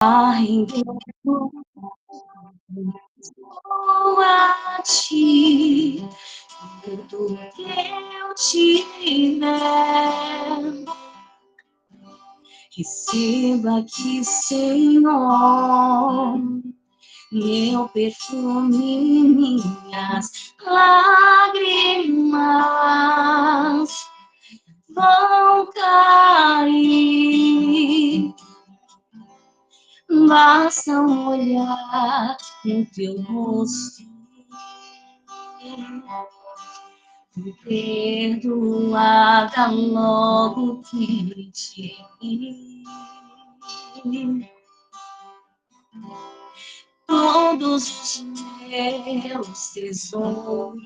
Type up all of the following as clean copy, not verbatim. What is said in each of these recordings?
Arrependo a ti tudo que eu tiver. Receba aqui, Senhor, meu perfume, minhas lágrimas vão cair. Basta olhar no teu rosto, perdoada logo que te vi. Todos os meus tesouros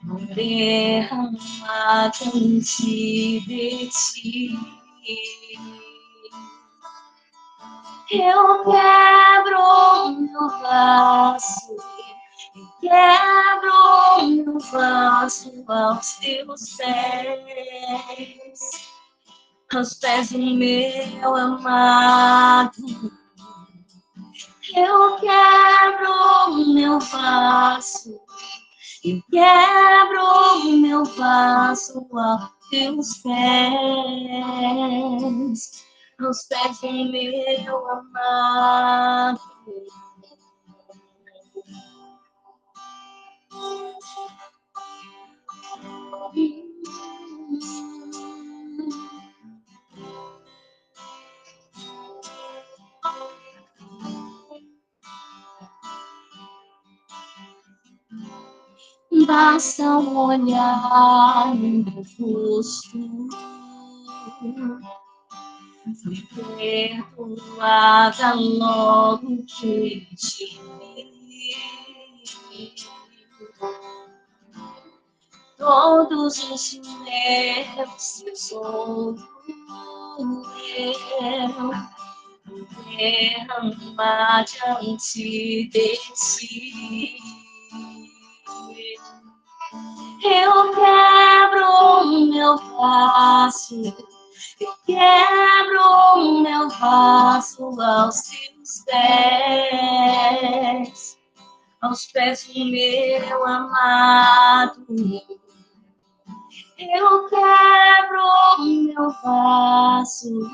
vão derramar diante de ti. Eu quebro meu vaso, quebro meu vaso aos teus pés, aos pés do meu amado. Eu quebro meu vaso, eu quebro meu vaso aos teus pés, aos pés do meu amado. Basta olhar no meu rosto, fui perdoada logo que te vi. Todos os meus tesouros eu derramar diante de ti. Eu quebro meu vaso, eu quebro meu vaso aos teus pés, aos pés do meu amado. Eu quebro meu vaso,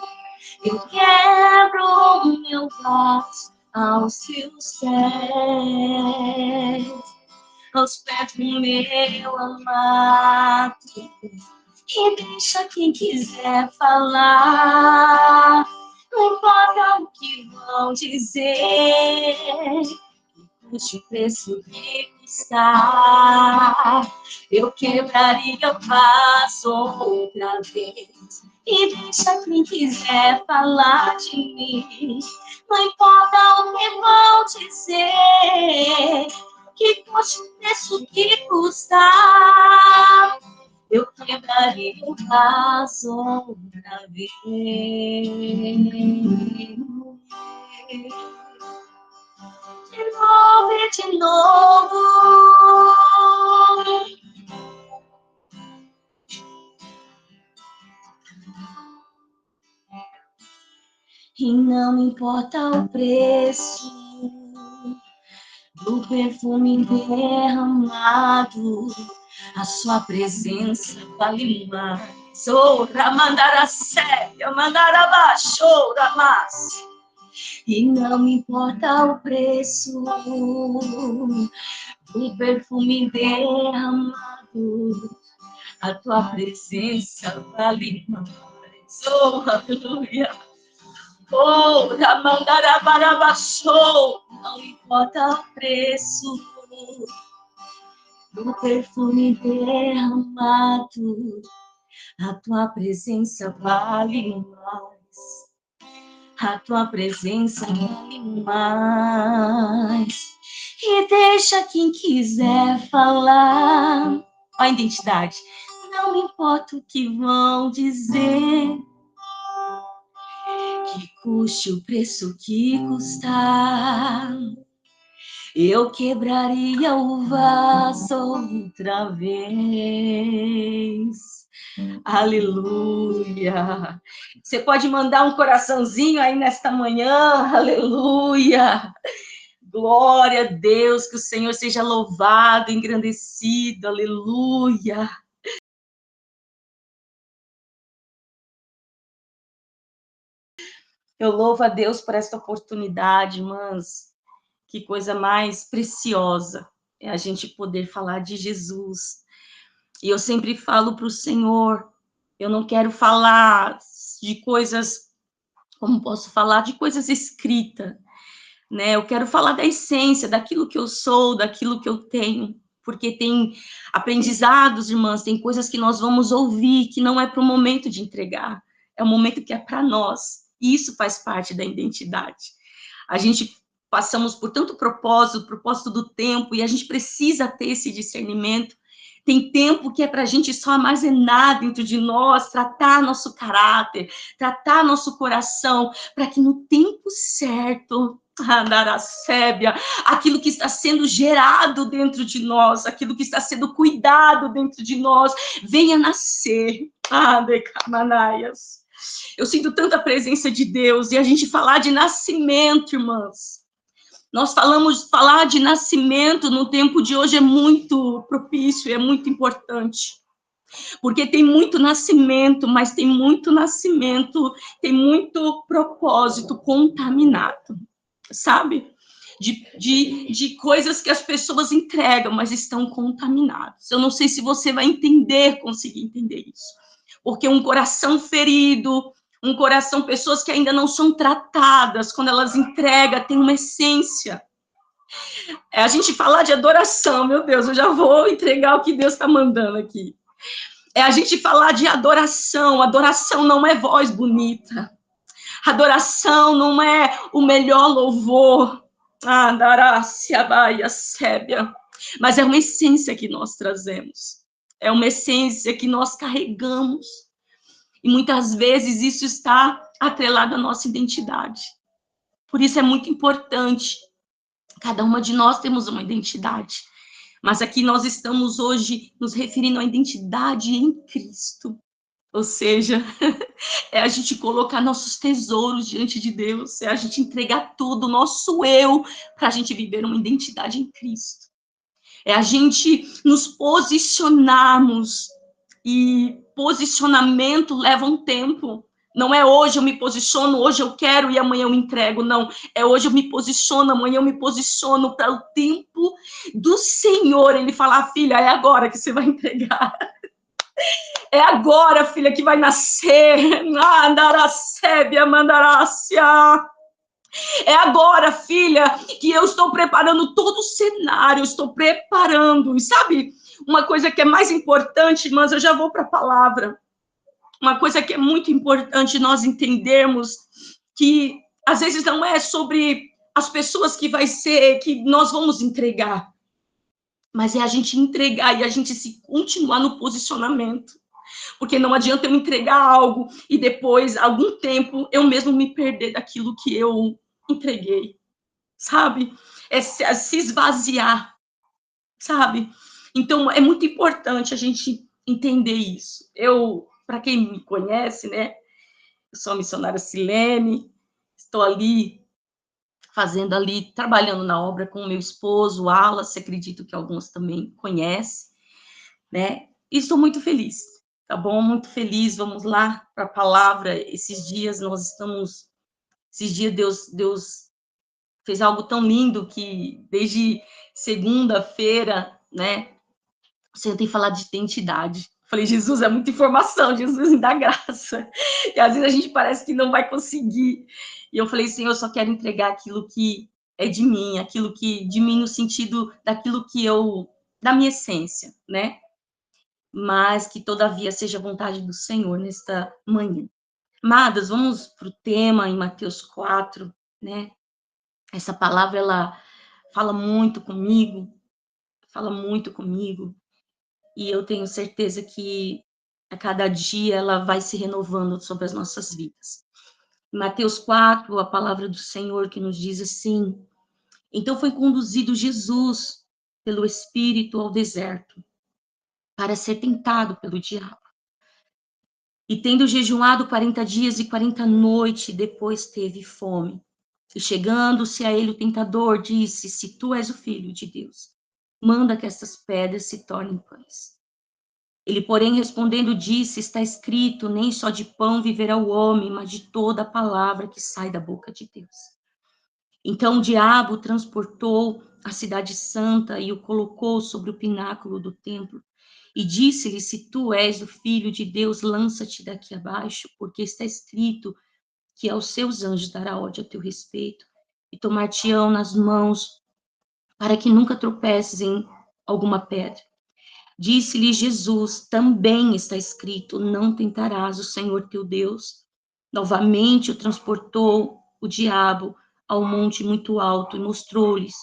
eu quebro meu vaso aos teus pés, aos pés do meu amado. E deixa quem quiser falar, não importa o que vão dizer, custe o preço que custar, eu quebraria o vaso outra vez. E deixa quem quiser falar de mim, não importa o que vão dizer, que custe o preço que custar, eu quebraria o vaso outra vez. De novo e de novo. E não importa o preço do perfume derramado, a sua presença vale mais. Oh, Ramandara Séria, Mandara Baixo, Ramas. E não importa o preço do perfume derramado, a tua presença vale mais. Oh, aleluia. Oh, Ramandarabarabachou. Não importa o preço do perfume derramado, a tua presença vale mais. A tua presença vale mais. E deixa quem quiser falar. Olha a identidade. Não importa o que vão dizer, que custe o preço que custar, eu quebraria o vaso outra vez. Aleluia. Você pode mandar um coraçãozinho aí nesta manhã. Aleluia. Glória a Deus, que o Senhor seja louvado, engrandecido. Aleluia. Eu louvo a Deus por esta oportunidade, irmãs. Que coisa mais preciosa é a gente poder falar de Jesus. E eu sempre falo para o Senhor, eu não quero falar de coisas, como posso falar, de coisas escritas, né? Eu quero falar da essência, daquilo que eu sou, daquilo que eu tenho, porque tem aprendizados, irmãs, tem coisas que nós vamos ouvir que não é para o momento de entregar, é um momento que é para nós. E isso faz parte da identidade. A gente passamos por tanto propósito, propósito do tempo, e a gente precisa ter esse discernimento. Tem tempo que é para a gente só armazenar dentro de nós, tratar nosso caráter, tratar nosso coração, para que no tempo certo, Andaracébia, aquilo que está sendo gerado dentro de nós, aquilo que está sendo cuidado dentro de nós, venha nascer. Decamanaias. Eu sinto tanta presença de Deus, e a gente falar de nascimento, irmãs. Nós falar de nascimento no tempo de hoje é muito propício, é muito importante. Porque tem muito nascimento, mas tem muito nascimento, tem muito propósito contaminado, sabe? De coisas que as pessoas entregam, mas estão contaminadas. Eu não sei se você vai conseguir entender isso. Porque um coração ferido, um coração, pessoas que ainda não são tratadas, quando elas entregam, tem uma essência. É a gente falar de adoração, meu Deus, eu já vou entregar o que Deus está mandando aqui. É a gente falar de adoração. Adoração não é voz bonita. Adoração não é o melhor louvor. Mas é uma essência que nós trazemos. É uma essência que nós carregamos. E muitas vezes isso está atrelado à nossa identidade. Por isso é muito importante. Cada uma de nós temos uma identidade. Mas aqui nós estamos hoje nos referindo à identidade em Cristo. Ou seja, é a gente colocar nossos tesouros diante de Deus, é a gente entregar tudo, nosso eu, para a gente viver uma identidade em Cristo. É a gente nos posicionarmos, e posicionamento leva um tempo. Não é hoje eu me posiciono, hoje eu quero e amanhã eu me entrego, não. É hoje eu me posiciono, amanhã eu me posiciono para o tempo do Senhor. Ele falar, filha, é agora que você vai entregar. É agora, filha, que vai nascer. Andaracébia, mandarácia. É agora, filha, que eu estou preparando todo o cenário, estou preparando. E sabe, uma coisa que é mais importante, mas eu já vou para a palavra. Uma coisa que é muito importante nós entendermos que às vezes não é sobre as pessoas que vai ser, que nós vamos entregar, mas é a gente entregar e a gente se continuar no posicionamento. Porque não adianta eu entregar algo e depois, algum tempo, eu mesmo me perder daquilo que eu entreguei, sabe? É se esvaziar, sabe? Então, é muito importante a gente entender isso. Eu, para quem me conhece, né? Eu sou a missionária Silene, estou ali, fazendo ali, trabalhando na obra com o meu esposo, Wallace, acredito que alguns também conhecem, né? E estou muito feliz, tá bom? Muito feliz, vamos lá para a palavra. Esses dias Deus fez algo tão lindo que desde segunda-feira, né, você tem que falar de identidade. Falei, Jesus, é muita informação, Jesus me dá graça. E às vezes a gente parece que não vai conseguir. E eu falei, Senhor, eu só quero entregar aquilo que é de mim, aquilo que de mim no sentido daquilo que da minha essência, né? Mas que todavia seja a vontade do Senhor nesta manhã. Amadas, vamos para o tema em Mateus 4, né? Essa palavra, ela fala muito comigo, e eu tenho certeza que a cada dia ela vai se renovando sobre as nossas vidas. Em Mateus 4, a palavra do Senhor que nos diz assim: então foi conduzido Jesus pelo Espírito ao deserto para ser tentado pelo diabo. E tendo jejuado 40 dias e 40 noites, depois teve fome. E chegando-se a ele o tentador, disse, se tu és o filho de Deus, manda que estas pedras se tornem pães. Ele, porém, respondendo, disse, está escrito, nem só de pão viverá o homem, mas de toda a palavra que sai da boca de Deus. Então o diabo transportou a cidade santa e o colocou sobre o pináculo do templo. E disse-lhe, se tu és o filho de Deus, lança-te daqui abaixo, porque está escrito que aos seus anjos dará ordem a teu respeito, e tomar-te-ão nas mãos, para que nunca tropeces em alguma pedra. Disse-lhe Jesus, também está escrito, não tentarás o Senhor teu Deus. Novamente o transportou o diabo ao monte muito alto e mostrou-lhes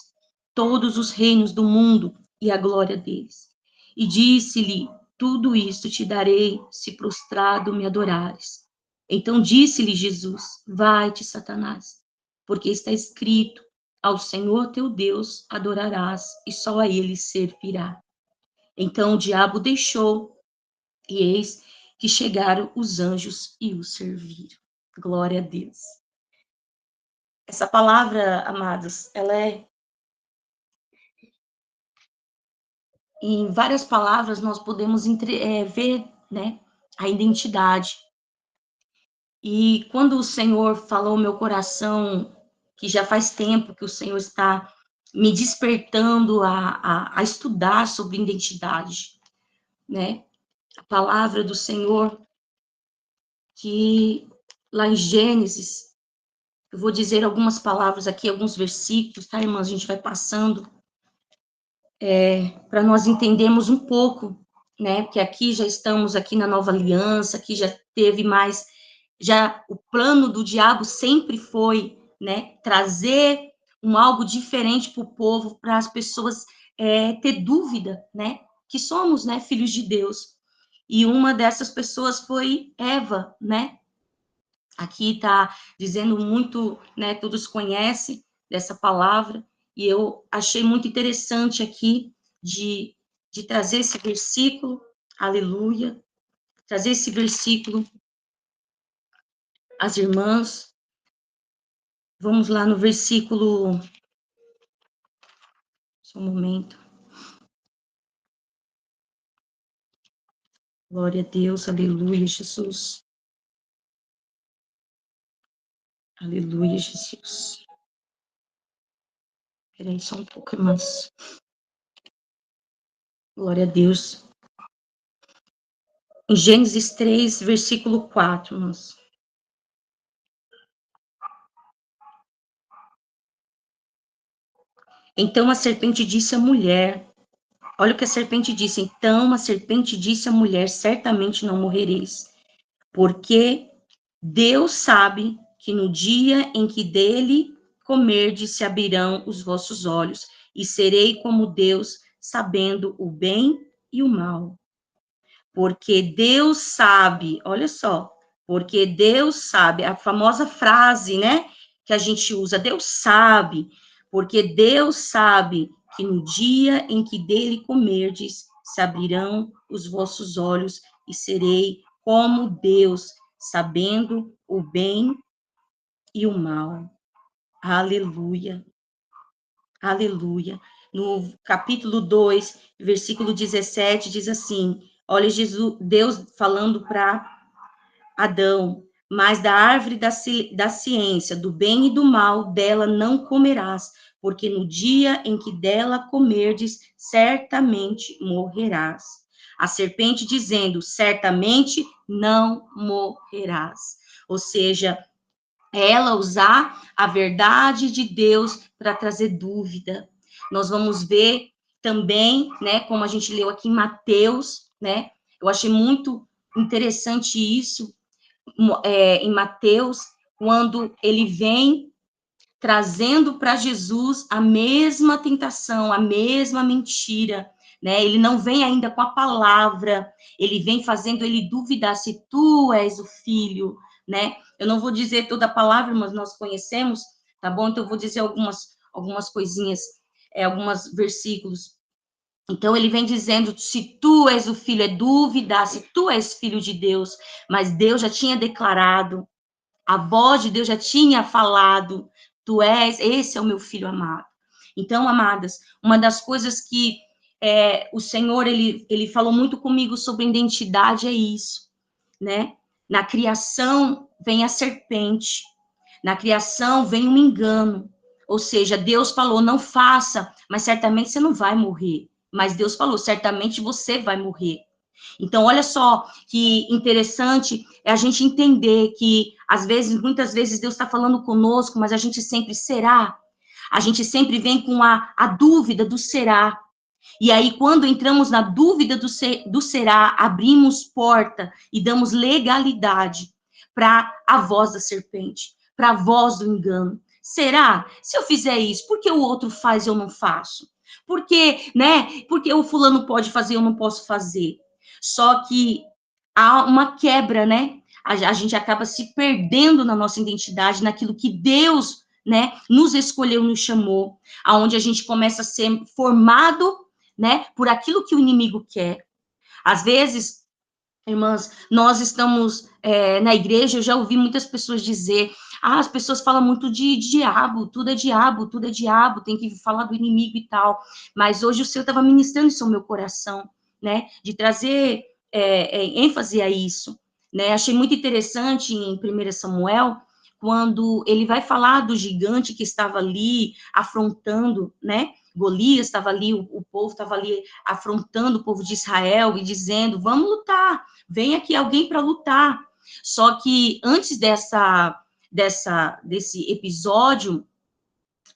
todos os reinos do mundo e a glória deles. E disse-lhe, tudo isto te darei, se prostrado me adorares. Então disse-lhe Jesus, vai-te, Satanás, porque está escrito, ao Senhor teu Deus adorarás, e só a ele servirá. Então o diabo deixou, e eis que chegaram os anjos e o serviram. Glória a Deus. Essa palavra, amados, ela é. Em várias palavras nós podemos ver, né, a identidade. E quando o Senhor falou ao meu coração, que já faz tempo que o Senhor está me despertando a estudar sobre identidade, né? A palavra do Senhor, que lá em Gênesis, eu vou dizer algumas palavras aqui, alguns versículos, tá, irmãs? A gente vai passando para nós entendermos um pouco, né? Porque aqui já estamos aqui na nova aliança, aqui já teve mais, já o plano do diabo sempre foi, né? Trazer algo diferente para o povo, para as pessoas ter dúvida, né? Que somos, né? Filhos de Deus. E uma dessas pessoas foi Eva, né? Aqui está dizendo muito, né? Todos conhecem dessa palavra, e eu achei muito interessante aqui de trazer esse versículo, aleluia, trazer esse versículo às irmãs. Vamos lá no versículo, só um momento. Glória a Deus, aleluia, Jesus. Aleluia, Jesus. Espera aí só um pouco, irmãs. Glória a Deus. Em Gênesis 3, versículo 4, irmãs. Então a serpente disse à mulher, olha o que a serpente disse, então a serpente disse à mulher, certamente não morrereis, porque Deus sabe que no dia em que dele comerdes se abrirão os vossos olhos, e serei como Deus, sabendo o bem e o mal. Porque Deus sabe, olha só, porque Deus sabe, a famosa frase, né, que a gente usa, Deus sabe, porque Deus sabe que no dia em que dele comerdes, se abrirão os vossos olhos e serei como Deus, sabendo o bem e o mal. Aleluia. Aleluia. No capítulo 2, versículo 17, diz assim: olha, Jesus, Deus falando para Adão, mas da árvore da ciência, do bem e do mal, dela não comerás, porque no dia em que dela comerdes, certamente morrerás. A serpente dizendo, certamente não morrerás. Ou seja, ela usar a verdade de Deus para trazer dúvida. Nós vamos ver também, né, como a gente leu aqui em Mateus, né, eu achei muito interessante isso, em Mateus, quando ele vem trazendo para Jesus a mesma tentação, a mesma mentira, né? Ele não vem ainda com a palavra, ele vem fazendo ele duvidar se tu és o filho, né? Eu não vou dizer toda a palavra, mas nós conhecemos, tá bom? Então eu vou dizer algumas coisinhas, alguns versículos. Então, ele vem dizendo, se tu és o filho, é dúvida, se tu és filho de Deus, mas Deus já tinha declarado, a voz de Deus já tinha falado, esse é o meu filho amado. Então, amadas, uma das coisas que o Senhor, ele falou muito comigo sobre identidade é isso, né? Na criação vem a serpente, na criação vem um engano, ou seja, Deus falou, não faça, mas certamente você não vai morrer. Mas Deus falou, certamente você vai morrer. Então, olha só que interessante é a gente entender que, às vezes, muitas vezes, Deus está falando conosco, mas a gente sempre será. A gente sempre vem com a dúvida do será. E aí, quando entramos na dúvida do será, abrimos porta e damos legalidade para a voz da serpente, para a voz do engano. Será? Se eu fizer isso, por que o outro faz e eu não faço? Por que, né? Porque o fulano pode fazer e eu não posso fazer? Só que há uma quebra, né? A gente acaba se perdendo na nossa identidade, naquilo que Deus, né, nos escolheu, nos chamou, aonde a gente começa a ser formado, né, por aquilo que o inimigo quer. Às vezes, irmãs, nós estamos na igreja, eu já ouvi muitas pessoas dizer, as pessoas falam muito de diabo, tudo é diabo, tem que falar do inimigo e tal, mas hoje o Senhor estava ministrando isso ao meu coração, né, de trazer ênfase a isso, né, achei muito interessante em 1 Samuel, quando ele vai falar do gigante que estava ali afrontando, né, Golias estava ali, o povo estava ali afrontando o povo de Israel e dizendo, vamos lutar, vem aqui alguém para lutar. Só que antes desse episódio,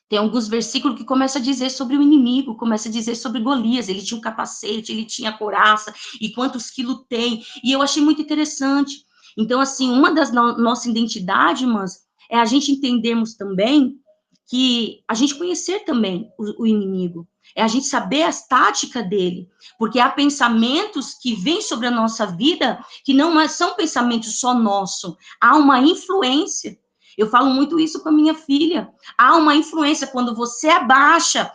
tem alguns versículos que começa a dizer sobre o inimigo, começa a dizer sobre Golias, ele tinha um capacete, ele tinha couraça, e quantos quilos tem, e eu achei muito interessante. Então, assim, uma das nossa identidade, irmãs, é a gente entendermos também que a gente conhecer também o inimigo, é a gente saber as táticas dele, porque há pensamentos que vêm sobre a nossa vida que não são pensamentos só nossos, há uma influência. Eu falo muito isso com a minha filha. Há uma influência quando você abaixa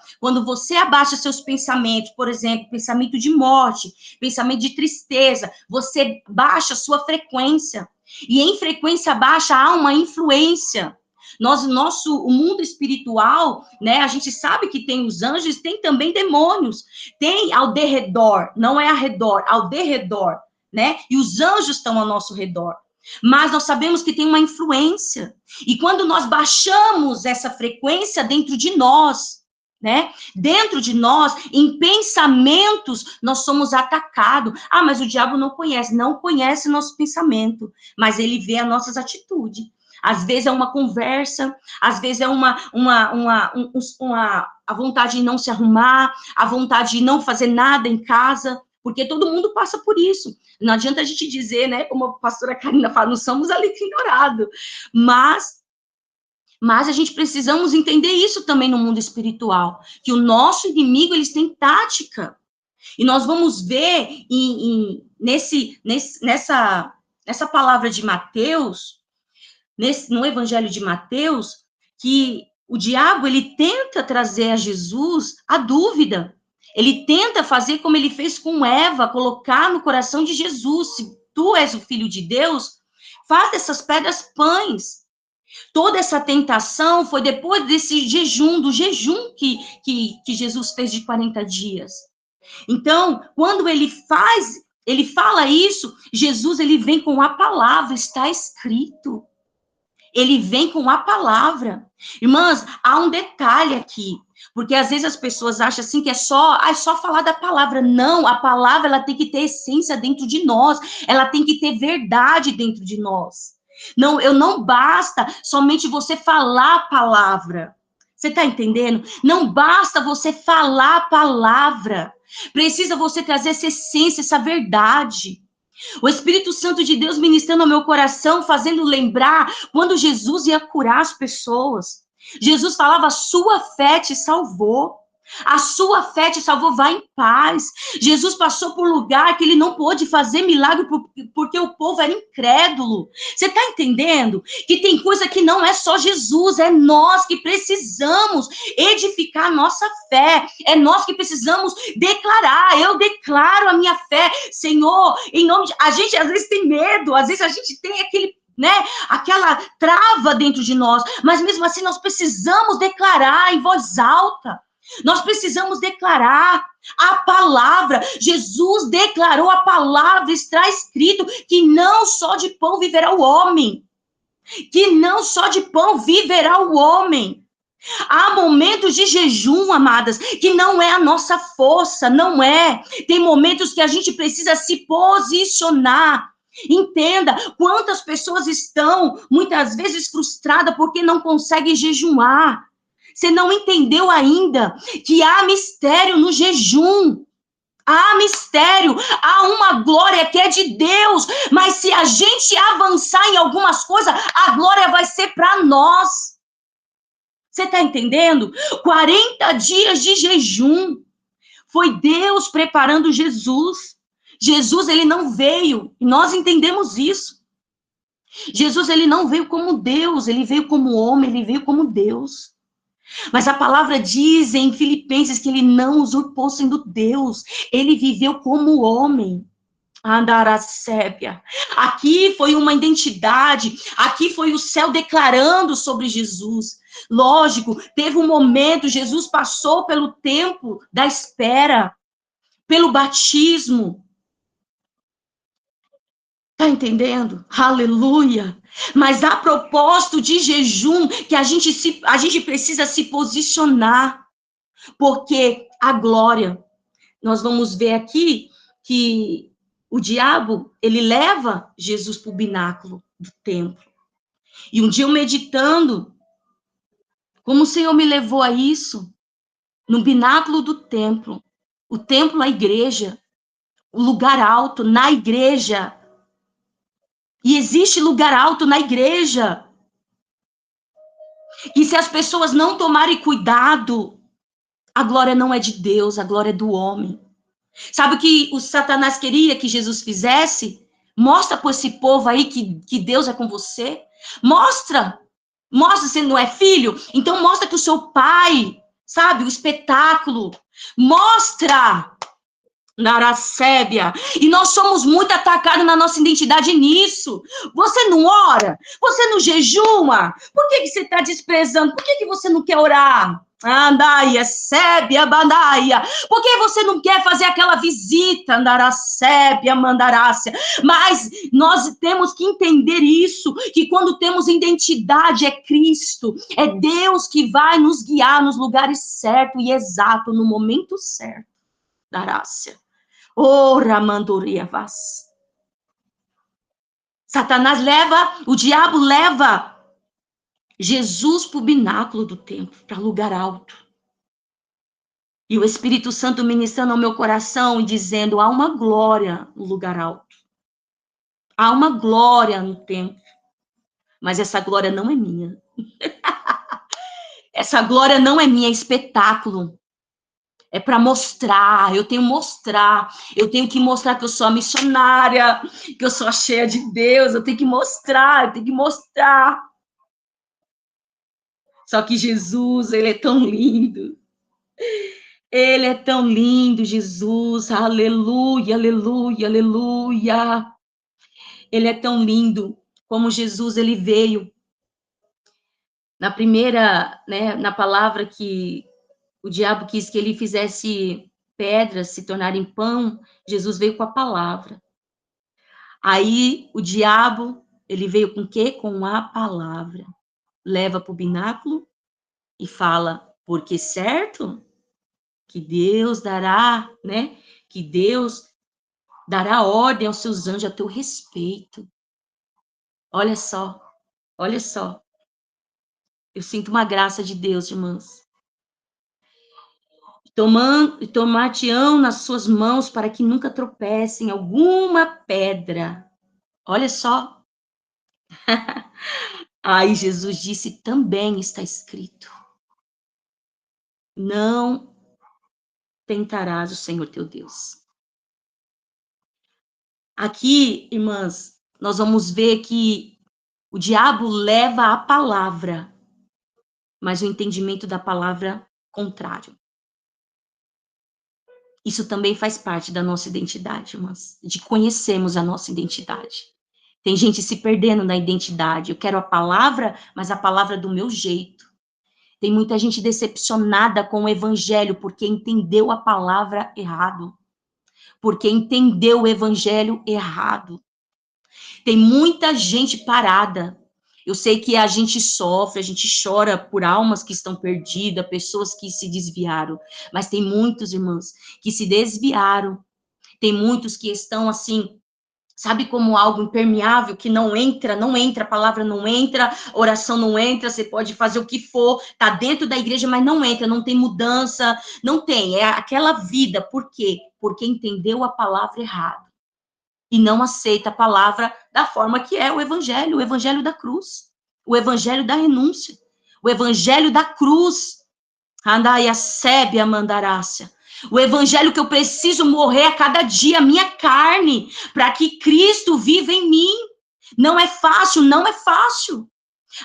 seus pensamentos, por exemplo, pensamento de morte, pensamento de tristeza, você baixa a sua frequência. E em frequência baixa há uma influência. O mundo espiritual, né, a gente sabe que tem os anjos, tem também demônios, tem ao derredor, não é ao redor, ao derredor, né, e os anjos estão ao nosso redor, mas nós sabemos que tem uma influência, e quando nós baixamos essa frequência dentro de nós, né, dentro de nós, em pensamentos, nós somos atacados, mas o diabo não conhece nosso pensamento, mas ele vê as nossas atitudes. Às vezes é uma conversa, às vezes é a vontade de não se arrumar, a vontade de não fazer nada em casa, porque todo mundo passa por isso. Não adianta a gente dizer, né, como a pastora Karina fala, não somos alecrim dourado, mas a gente precisamos entender isso também no mundo espiritual, que o nosso inimigo, eles têm tática, e nós vamos ver nessa palavra de Mateus, no Evangelho de Mateus, que o diabo, ele tenta trazer a Jesus a dúvida. Ele tenta fazer como ele fez com Eva, colocar no coração de Jesus, se tu és o Filho de Deus, faz dessas pedras pães. Toda essa tentação foi depois desse jejum, do jejum que Jesus fez de 40 dias. Então, quando ele fala isso, Jesus, ele vem com a palavra, está escrito. Ele vem com a palavra. Irmãs, há um detalhe aqui, porque às vezes as pessoas acham assim que é só falar da palavra. Não, a palavra, ela tem que ter essência dentro de nós, ela tem que ter verdade dentro de nós. Não basta somente você falar a palavra. Você está entendendo? Não basta você falar a palavra. Precisa você trazer essa essência, essa verdade. O Espírito Santo de Deus ministrando ao meu coração, fazendo lembrar quando Jesus ia curar as pessoas. Jesus falava, sua fé te salvou. A sua fé te salvou, vai em paz. Jesus passou por lugar que ele não pôde fazer milagre porque o povo era incrédulo. Você está entendendo? Que tem coisa que não é só Jesus, é nós que precisamos edificar a nossa fé. É nós que precisamos declarar. Eu declaro a minha fé, Senhor, em nome de... A gente às vezes tem medo, às vezes a gente tem aquele, né, aquela trava dentro de nós, mas mesmo assim nós precisamos declarar em voz alta. Nós precisamos declarar a palavra. Jesus declarou a palavra, está escrito que não só de pão viverá o homem. Que não só de pão viverá o homem. Há momentos de jejum, amadas, que não é a nossa força, não é. Tem momentos que a gente precisa se posicionar. Entenda, quantas pessoas estão, muitas vezes, frustradas porque não conseguem jejuar. Você não entendeu ainda que há mistério no jejum. Há mistério, há uma glória que é de Deus, mas se a gente avançar em algumas coisas, a glória vai ser para nós. Você está entendendo? 40 dias de jejum. Foi Deus preparando Jesus. Jesus, ele não veio, nós entendemos isso. Jesus, ele não veio como Deus, ele veio como homem, ele veio como Deus. Mas a palavra diz em Filipenses que ele não usurpou sendo Deus, ele viveu como homem. Andaracébia. Aqui foi uma identidade, aqui foi o céu declarando sobre Jesus. Lógico, teve um momento, Jesus passou pelo tempo da espera, pelo batismo. Tá entendendo? Aleluia. Mas a propósito de jejum, que a gente precisa se posicionar, porque a glória, nós vamos ver aqui que o diabo, ele leva Jesus para o bináculo do templo. E um dia eu meditando, como o Senhor me levou a isso, no bináculo do templo, o templo, a igreja, o lugar alto na igreja. E existe lugar alto na igreja. E se as pessoas não tomarem cuidado, a glória não é de Deus, a glória é do homem. Sabe o que o Satanás queria que Jesus fizesse? Mostra para esse povo aí que Deus é com você. Mostra. Mostra, se não é filho, então mostra que o seu pai, sabe, o espetáculo. Mostra. Naracébia. E nós somos muito atacados na nossa identidade nisso. Você não ora? Você não jejuma? Por que você está desprezando? Por que você não quer orar? Andaia, sébia, bandaia. Por que você não quer fazer aquela visita? Andaracébia, mandarácia. Mas nós temos que entender isso, que quando temos identidade é Cristo, é Deus que vai nos guiar nos lugares certos e exatos, no momento certo. Darácia. Ora, mandoriavas. Satanás leva, o diabo leva Jesus para o bináculo do templo, para lugar alto. E o Espírito Santo ministrando ao meu coração e dizendo, há uma glória no lugar alto. Há uma glória no templo. Mas essa glória não é minha. Essa glória não é minha, é espetáculo. É para mostrar, eu tenho que mostrar que eu sou a missionária, que eu sou a cheia de Deus, eu tenho que mostrar. Só que Jesus, ele é tão lindo. Ele é tão lindo, Jesus. Aleluia, aleluia, aleluia. Ele é tão lindo como Jesus, ele veio. Na primeira, né, na palavra que o diabo quis que ele fizesse pedras se tornarem pão, Jesus veio com a palavra. Aí o diabo, ele veio com o quê? Com a palavra. Leva para o bináculo e fala, porque certo que Deus dará, né? Que Deus dará ordem aos seus anjos a teu respeito. Olha só, olha só. Eu sinto uma graça de Deus, irmãs. Tomar-te-ão nas suas mãos para que nunca tropece em alguma pedra. Olha só. Aí Jesus disse, também está escrito. Não tentarás o Senhor teu Deus. Aqui, irmãs, nós vamos ver que o diabo leva a palavra, mas o entendimento da palavra contrário. Isso também faz parte da nossa identidade, irmãs, de conhecermos a nossa identidade. Tem gente se perdendo na identidade. Eu quero a palavra, mas a palavra do meu jeito. Tem muita gente decepcionada com o evangelho porque entendeu a palavra errado. Porque entendeu o evangelho errado. Tem muita gente parada. Eu sei que a gente sofre, a gente chora por almas que estão perdidas, pessoas que se desviaram. Mas tem muitos, irmãos, que se desviaram. Tem muitos que estão assim, sabe, como algo impermeável que não entra, a palavra não entra, oração não entra, você pode fazer o que for, tá dentro da igreja, mas não entra, não tem mudança, não tem, é aquela vida. Por quê? Porque entendeu a palavra errada e não aceita a palavra da forma que é o evangelho da cruz, o evangelho da renúncia, o evangelho da cruz. Andaia sébia mandarácia. O evangelho que eu preciso morrer a cada dia, a minha carne, para que Cristo viva em mim. Não é fácil, não é fácil.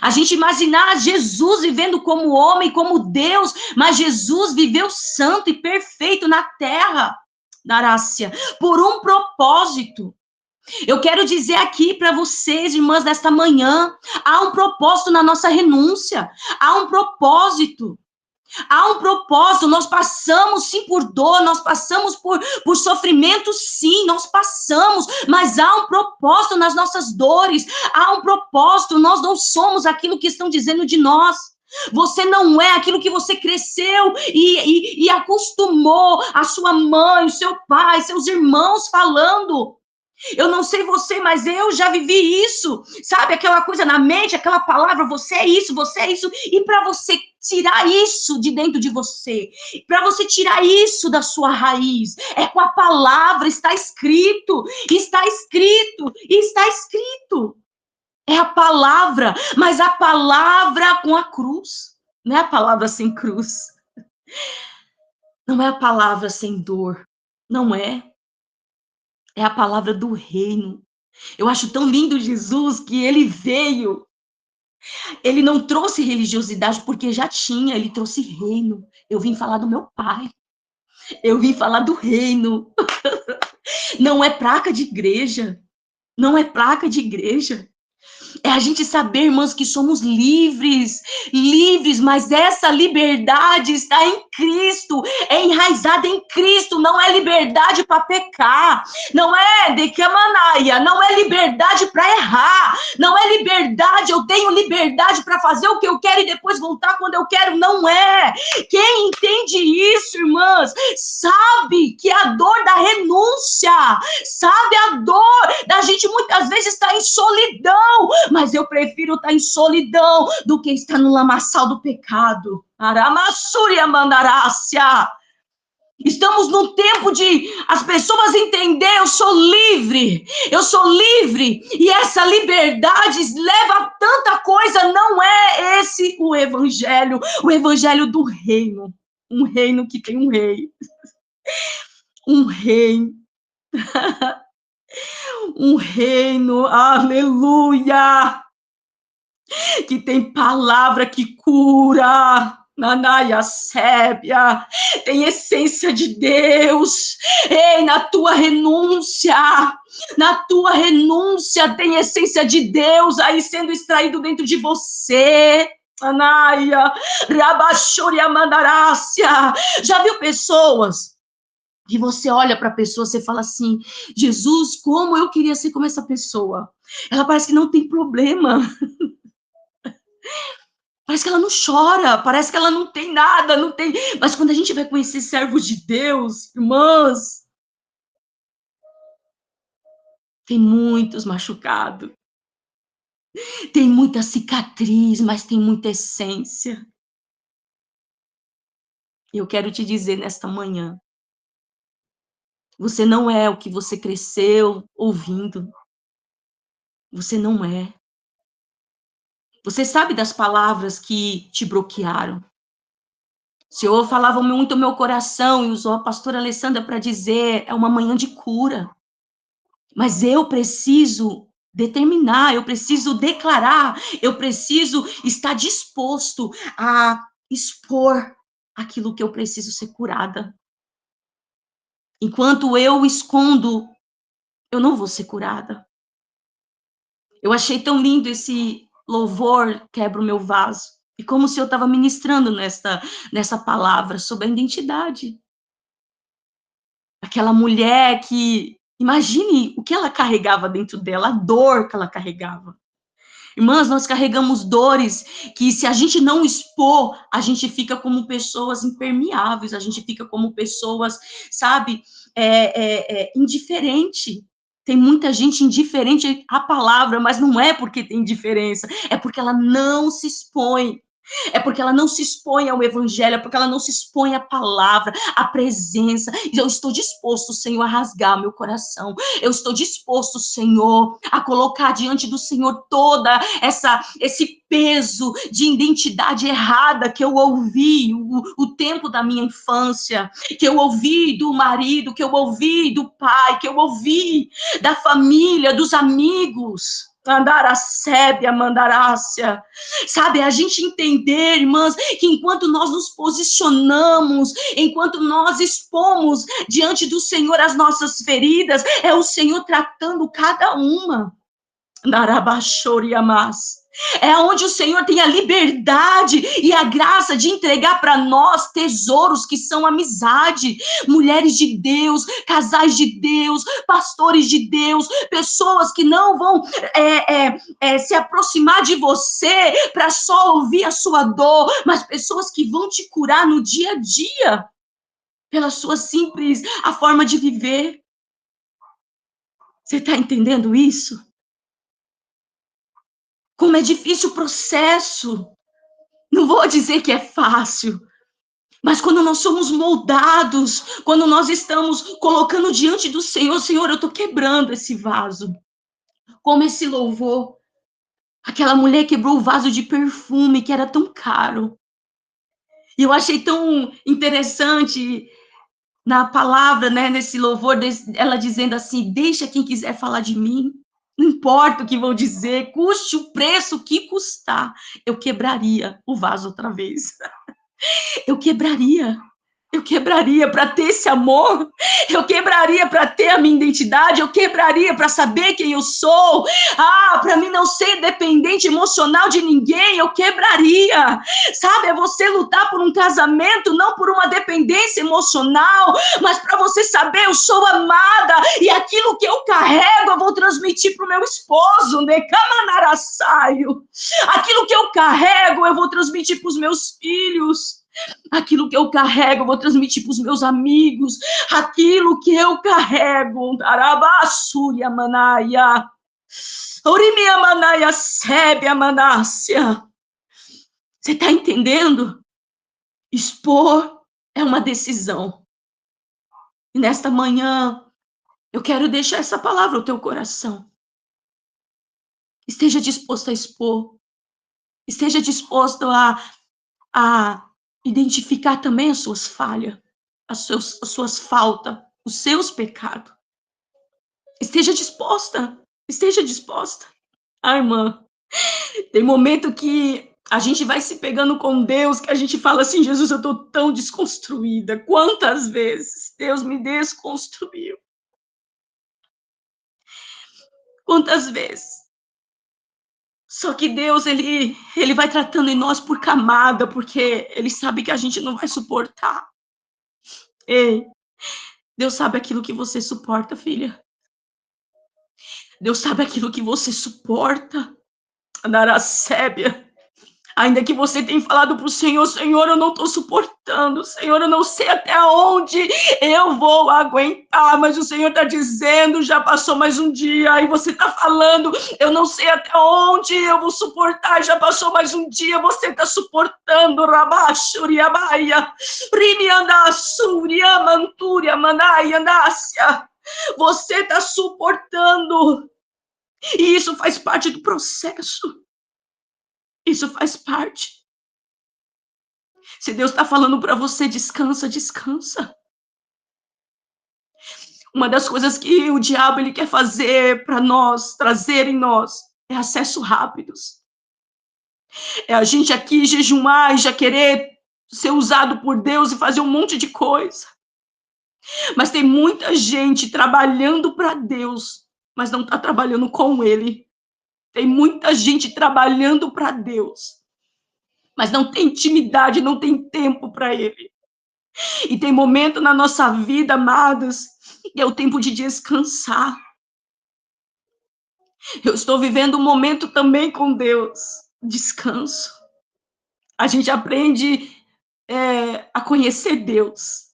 A gente imaginar Jesus vivendo como homem, como Deus, mas Jesus viveu santo e perfeito na terra, Darácia, por um propósito. Eu quero dizer aqui para vocês, irmãs, nesta manhã, há um propósito na nossa renúncia, há um propósito. Há um propósito, nós passamos sim por dor, nós passamos por sofrimento, sim, nós passamos, mas há um propósito nas nossas dores, há um propósito, nós não somos aquilo que estão dizendo de nós. Você não é aquilo que você cresceu e acostumou a sua mãe, o seu pai, seus irmãos falando. Eu não sei você, mas eu já vivi isso. Sabe, aquela coisa na mente, aquela palavra, você é isso, e para você tirar isso de dentro de você, para você tirar isso da sua raiz, é com a palavra, está escrito, está escrito, está escrito. É a palavra, mas a palavra com a cruz, não é a palavra sem cruz. Não é a palavra sem dor, não é. É a palavra do reino. Eu acho tão lindo Jesus que ele veio. Ele não trouxe religiosidade porque já tinha, ele trouxe reino. Eu vim falar do meu pai. Eu vim falar do reino. Não é placa de igreja. Não é placa de igreja. É a gente saber, irmãos, que somos livres, livres, mas essa liberdade está em Cristo, é enraizada em Cristo, não é liberdade para pecar, não é de que manaia, não é liberdade para errar, não é liberdade, eu tenho liberdade para fazer o que eu quero e depois voltar quando eu quero, não é. Quem entende isso, irmãs, sabe que a dor da renúncia, sabe a dor da gente muitas vezes estar em solidão, mas eu prefiro estar em solidão do que estar no lamaçal do pecado. Aramassúria mandarácia. Estamos num tempo de as pessoas entender, eu sou livre, e essa liberdade leva a tanta coisa, não é esse o evangelho do reino, um reino que tem um rei, um reino, aleluia, que tem palavra que cura, Nanaia sébia, tem essência de Deus. Ei, na tua renúncia tem essência de Deus aí sendo extraído dentro de você. Anaia, Rabachúria Mandarácia. Já viu pessoas que você olha para a pessoa, você fala assim, Jesus, como eu queria ser como essa pessoa. Ela parece que não tem problema. Parece que ela não chora, parece que ela não tem nada, não tem. Mas quando a gente vai conhecer servos de Deus, irmãs, tem muitos machucados, tem muita cicatriz, mas tem muita essência. E eu quero te dizer nesta manhã, você não é o que você cresceu ouvindo. Você não é. Você sabe das palavras que te bloquearam. O Senhor falava muito ao meu coração e usou a pastora Alessandra para dizer, é uma manhã de cura. Mas eu preciso determinar, eu preciso declarar, eu preciso estar disposto a expor aquilo que eu preciso ser curada. Enquanto eu escondo, eu não vou ser curada. Eu achei tão lindo esse louvor, quebra o meu vaso. E como o Senhor estava ministrando nessa palavra sobre a identidade. Aquela mulher que, imagine o que ela carregava dentro dela, a dor que ela carregava. Irmãs, nós carregamos dores que, se a gente não expor, a gente fica como pessoas impermeáveis, a gente fica como pessoas, sabe, indiferente. Tem muita gente indiferente à palavra, mas não é porque tem indiferença, é porque ela não se expõe. É porque ela não se expõe ao evangelho, é porque ela não se expõe à palavra, à presença. E eu estou disposto, Senhor, a rasgar meu coração. Eu estou disposto, Senhor, a colocar diante do Senhor toda esse peso de identidade errada que eu ouvi o tempo da minha infância, que eu ouvi do marido, que eu ouvi do pai, que eu ouvi da família, dos amigos. Andaracébia, mandarácia. Sabe, a gente entender, irmãs, que enquanto nós nos posicionamos, enquanto nós expomos diante do Senhor as nossas feridas, é o Senhor tratando cada uma. Narabachoriamas. É onde o Senhor tem a liberdade e a graça de entregar para nós tesouros que são amizade, mulheres de Deus, casais de Deus, pastores de Deus, pessoas que não vão se aproximar de você para só ouvir a sua dor, mas pessoas que vão te curar no dia a dia, pela sua simples a forma de viver. Você está entendendo isso? Como é difícil o processo. Não vou dizer que é fácil, mas quando nós somos moldados, quando nós estamos colocando diante do Senhor, Senhor, eu estou quebrando esse vaso. Como esse louvor. Aquela mulher quebrou o vaso de perfume que era tão caro. E eu achei tão interessante na palavra, né, nesse louvor, ela dizendo assim, deixa quem quiser falar de mim. Não importa o que vão dizer, custe o preço que custar, eu quebraria o vaso outra vez. Eu quebraria para ter esse amor, eu quebraria para ter a minha identidade, eu quebraria para saber quem eu sou, para mim não ser dependente emocional de ninguém, eu quebraria, sabe, é você lutar por um casamento, não por uma dependência emocional, mas para você saber, eu sou amada, e aquilo que eu carrego, eu vou transmitir para o meu esposo, né, Kamanarasaio, aquilo que eu carrego, eu vou transmitir para os meus filhos, aquilo que eu carrego, eu vou transmitir para os meus amigos. Aquilo que eu carrego. Arabassúria, manaia. Orimia, manaia, sébia, manácia. Você está entendendo? Expor é uma decisão. E nesta manhã, eu quero deixar essa palavra ao teu coração. Esteja disposto a expor. Esteja disposto a identificar também as suas falhas, as suas faltas, os seus pecados. Esteja disposta. Esteja disposta. Irmã, tem momento que a gente vai se pegando com Deus, que a gente fala assim, Jesus, eu estou tão desconstruída. Quantas vezes Deus me desconstruiu? Quantas vezes? Só que Deus, ele vai tratando em nós por camada, porque ele sabe que a gente não vai suportar. Ei, Deus sabe aquilo que você suporta, filha. Deus sabe aquilo que você suporta. Anaracébia. Ainda que você tenha falado para o Senhor, Senhor, eu não estou suportando, Senhor, eu não sei até onde eu vou aguentar, mas o Senhor está dizendo, já passou mais um dia, e você está falando, eu não sei até onde eu vou suportar, já passou mais um dia, você está suportando, Rabachuriabaia, Rimiandassuria, Mantúria, Manaia, Nácia, você está suportando, e isso faz parte do processo. Isso faz parte. Se Deus está falando para você, descansa, descansa. Uma das coisas que o diabo ele quer fazer para nós, trazer em nós, é acesso rápidos. É a gente aqui jejuar e já querer ser usado por Deus e fazer um monte de coisa. Mas tem muita gente trabalhando para Deus, mas não está trabalhando com Ele. Tem muita gente trabalhando para Deus, mas não tem intimidade, não tem tempo para Ele. E tem momento na nossa vida, amadas, que é o tempo de descansar. Eu estou vivendo um momento também com Deus, descanso. A gente aprende a conhecer Deus.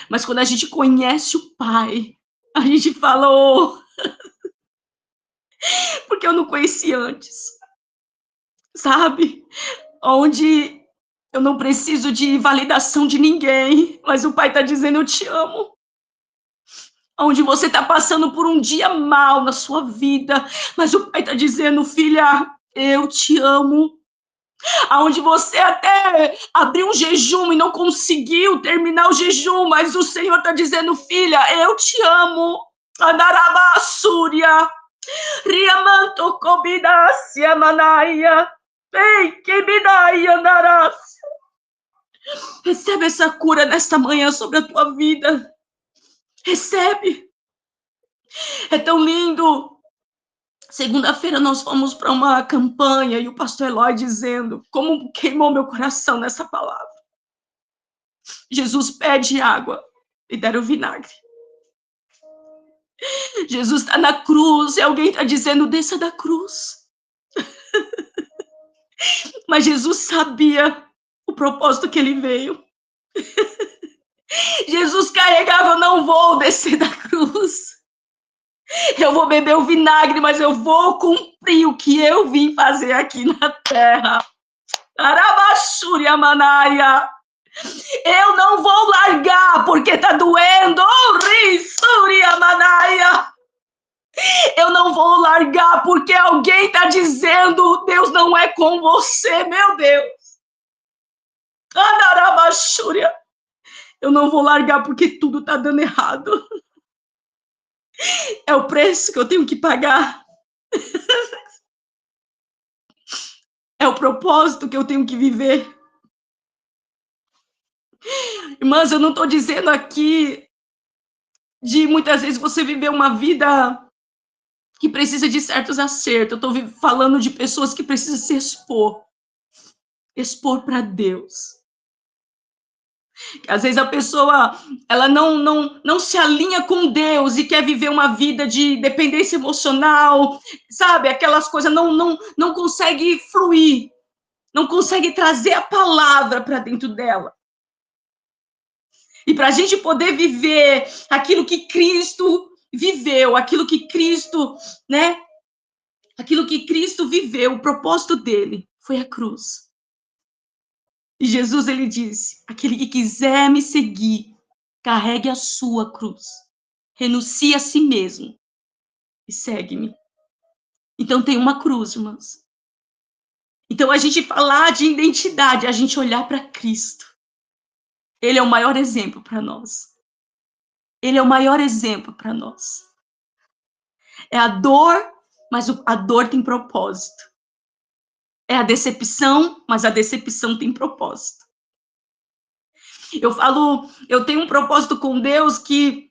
Mas quando a gente conhece o Pai, a gente fala, oh, porque eu não conheci antes. Sabe? Onde eu não preciso de validação de ninguém, mas o Pai está dizendo, eu te amo. Onde você está passando por um dia mal na sua vida, mas o Pai está dizendo, filha, eu te amo. Aonde você até abriu um jejum e não conseguiu terminar o jejum, mas o Senhor está dizendo, filha, eu te amo. Andarabasúria, Riamanto Cobidácia Manaia, ei, que bidaia andarás. Recebe essa cura nesta manhã sobre a tua vida. Recebe. É tão lindo. Segunda-feira nós fomos para uma campanha e o pastor Eloy dizendo como queimou meu coração nessa palavra. Jesus pede água e deram vinagre. Jesus está na cruz e alguém está dizendo, desça da cruz. Mas Jesus sabia o propósito que ele veio. Jesus carregava, eu não vou descer da cruz. Eu vou beber o vinagre, mas eu vou cumprir o que eu vim fazer aqui na terra. Arabachúria Manaia. Eu não vou largar porque tá doendo. Rissúria Manaia. Eu não vou largar porque alguém tá dizendo Deus não é com você, meu Deus. Anarabachúria. Eu não vou largar porque tudo tá dando errado. É o preço que eu tenho que pagar. É o propósito que eu tenho que viver. Irmãs, eu não estou dizendo aqui de muitas vezes você viver uma vida que precisa de certos acertos. Eu estou falando de pessoas que precisam se expor. Expor para Deus. Às vezes a pessoa ela não se alinha com Deus e quer viver uma vida de dependência emocional, sabe? Aquelas coisas não consegue fluir, não consegue trazer a palavra para dentro dela. E para a gente poder viver aquilo que Cristo viveu, aquilo que Cristo, né? Aquilo que Cristo viveu, o propósito dele foi a cruz. E Jesus, ele disse, aquele que quiser me seguir, carregue a sua cruz, renuncie a si mesmo e segue-me. Então tem uma cruz, irmãs. Então a gente falar de identidade, a gente olhar para Cristo. Ele é o maior exemplo para nós. Ele é o maior exemplo para nós. É a dor, mas a dor tem propósito. É a decepção, mas a decepção tem propósito. Eu falo, eu tenho um propósito com Deus que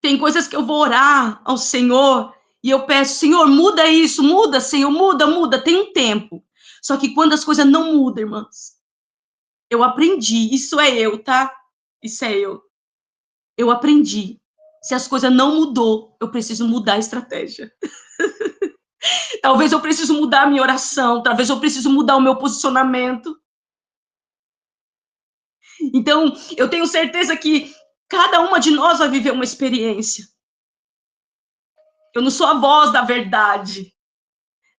tem coisas que eu vou orar ao Senhor e eu peço, Senhor, muda isso, muda, Senhor, muda, tem um tempo. Só que quando as coisas não mudam, irmãs, eu aprendi, isso é eu, tá? Isso é eu. Eu aprendi. Se as coisas não mudou, eu preciso mudar a estratégia. Talvez eu preciso mudar a minha oração, talvez eu preciso mudar o meu posicionamento. Então, eu tenho certeza que cada uma de nós vai viver uma experiência. Eu não sou a voz da verdade.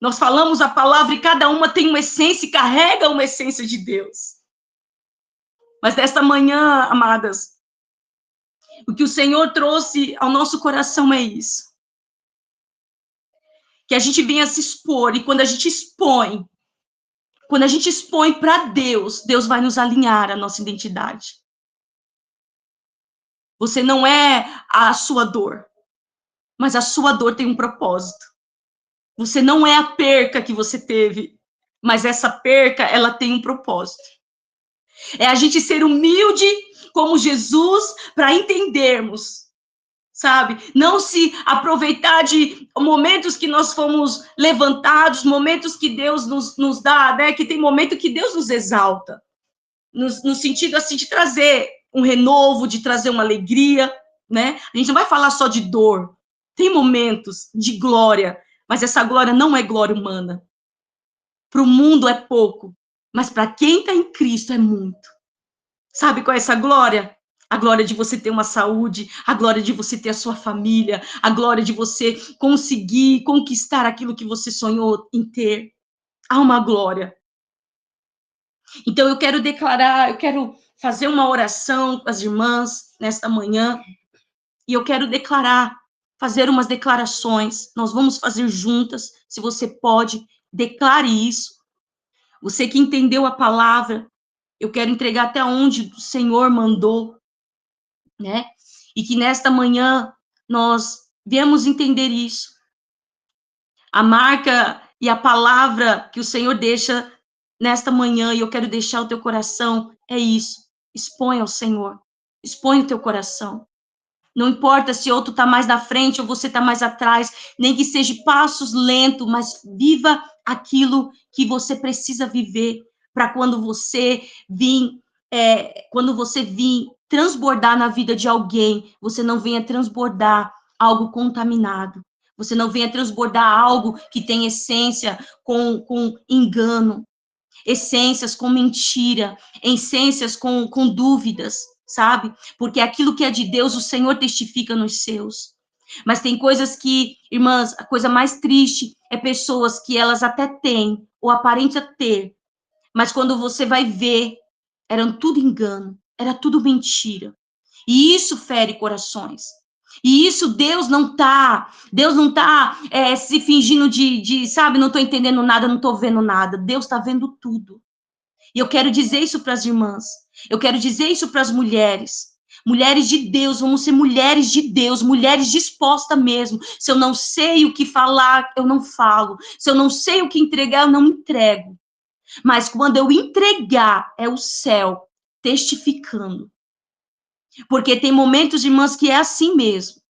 Nós falamos a palavra e cada uma tem uma essência e carrega uma essência de Deus. Mas desta manhã, amadas, o que o Senhor trouxe ao nosso coração é isso. Que a gente venha se expor, e quando a gente expõe, Quando a gente expõe para Deus, Deus vai nos alinhar a nossa identidade. Você não é a sua dor, mas a sua dor tem um propósito. Você não é a perca que você teve, mas essa perca, ela tem um propósito. É a gente ser humilde como Jesus para entendermos, sabe? Não se aproveitar de momentos que nós fomos levantados, momentos que Deus nos dá, né? Que tem momento que Deus nos exalta, no sentido, assim, de trazer um renovo, de trazer uma alegria, né? A gente não vai falar só de dor. Tem momentos de glória, mas essa glória não é glória humana. Para o mundo é pouco, mas para quem está em Cristo é muito. Sabe qual é essa glória? A glória de você ter uma saúde, a glória de você ter a sua família, a glória de você conseguir conquistar aquilo que você sonhou em ter. Há uma glória. Então, eu quero declarar, eu quero fazer uma oração com as irmãs nesta manhã, e eu quero declarar, fazer umas declarações. Nós vamos fazer juntas, se você pode, declare isso. Você que entendeu a palavra, eu quero entregar até onde o Senhor mandou, né? E que nesta manhã nós viemos entender isso. A marca e a palavra que o Senhor deixa nesta manhã, e eu quero deixar o teu coração, é isso. Expõe ao Senhor. Expõe o teu coração. Não importa se outro está mais na frente ou você está mais atrás, nem que seja passos lentos, mas viva aquilo que você precisa viver para quando você vir transbordar na vida de alguém, você não venha transbordar algo contaminado. Você não venha transbordar algo que tem essência com engano, essências com mentira, essências com dúvidas, sabe? Porque aquilo que é de Deus, o Senhor testifica nos seus. Mas tem coisas que, irmãs, a coisa mais triste é pessoas que elas até têm, ou aparentam ter, mas quando você vai ver, eram tudo engano, era tudo mentira. E isso fere corações. E isso Deus não tá se fingindo sabe, não tô entendendo nada, não tô vendo nada. Deus tá vendo tudo. E eu quero dizer isso para as irmãs. Eu quero dizer isso para as mulheres. Mulheres de Deus, vamos ser mulheres de Deus, mulheres dispostas mesmo. Se eu não sei o que falar, eu não falo. Se eu não sei o que entregar, eu não entrego. Mas quando eu entregar, é o céu testificando. Porque tem momentos, irmãs, que é assim mesmo.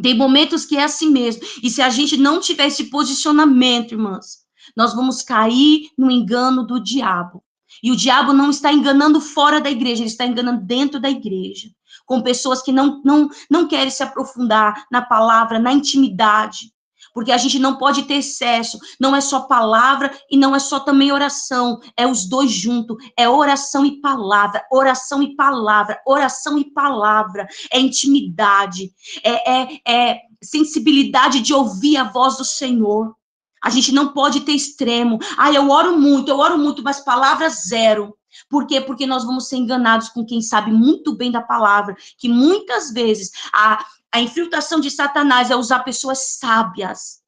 Tem momentos que é assim mesmo. E se a gente não tiver esse posicionamento, irmãs, nós vamos cair no engano do diabo. E o diabo não está enganando fora da igreja, ele está enganando dentro da igreja. Com pessoas que não querem se aprofundar na palavra, na intimidade. Porque a gente não pode ter excesso. Não é só palavra e não é só também oração. É os dois juntos. É oração e palavra. Oração e palavra. Oração e palavra. É intimidade. É sensibilidade de ouvir a voz do Senhor. A gente não pode ter extremo. Eu oro muito, mas palavra zero. Por quê? Porque nós vamos ser enganados com quem sabe muito bem da palavra, que muitas vezes a infiltração de Satanás é usar pessoas sábias.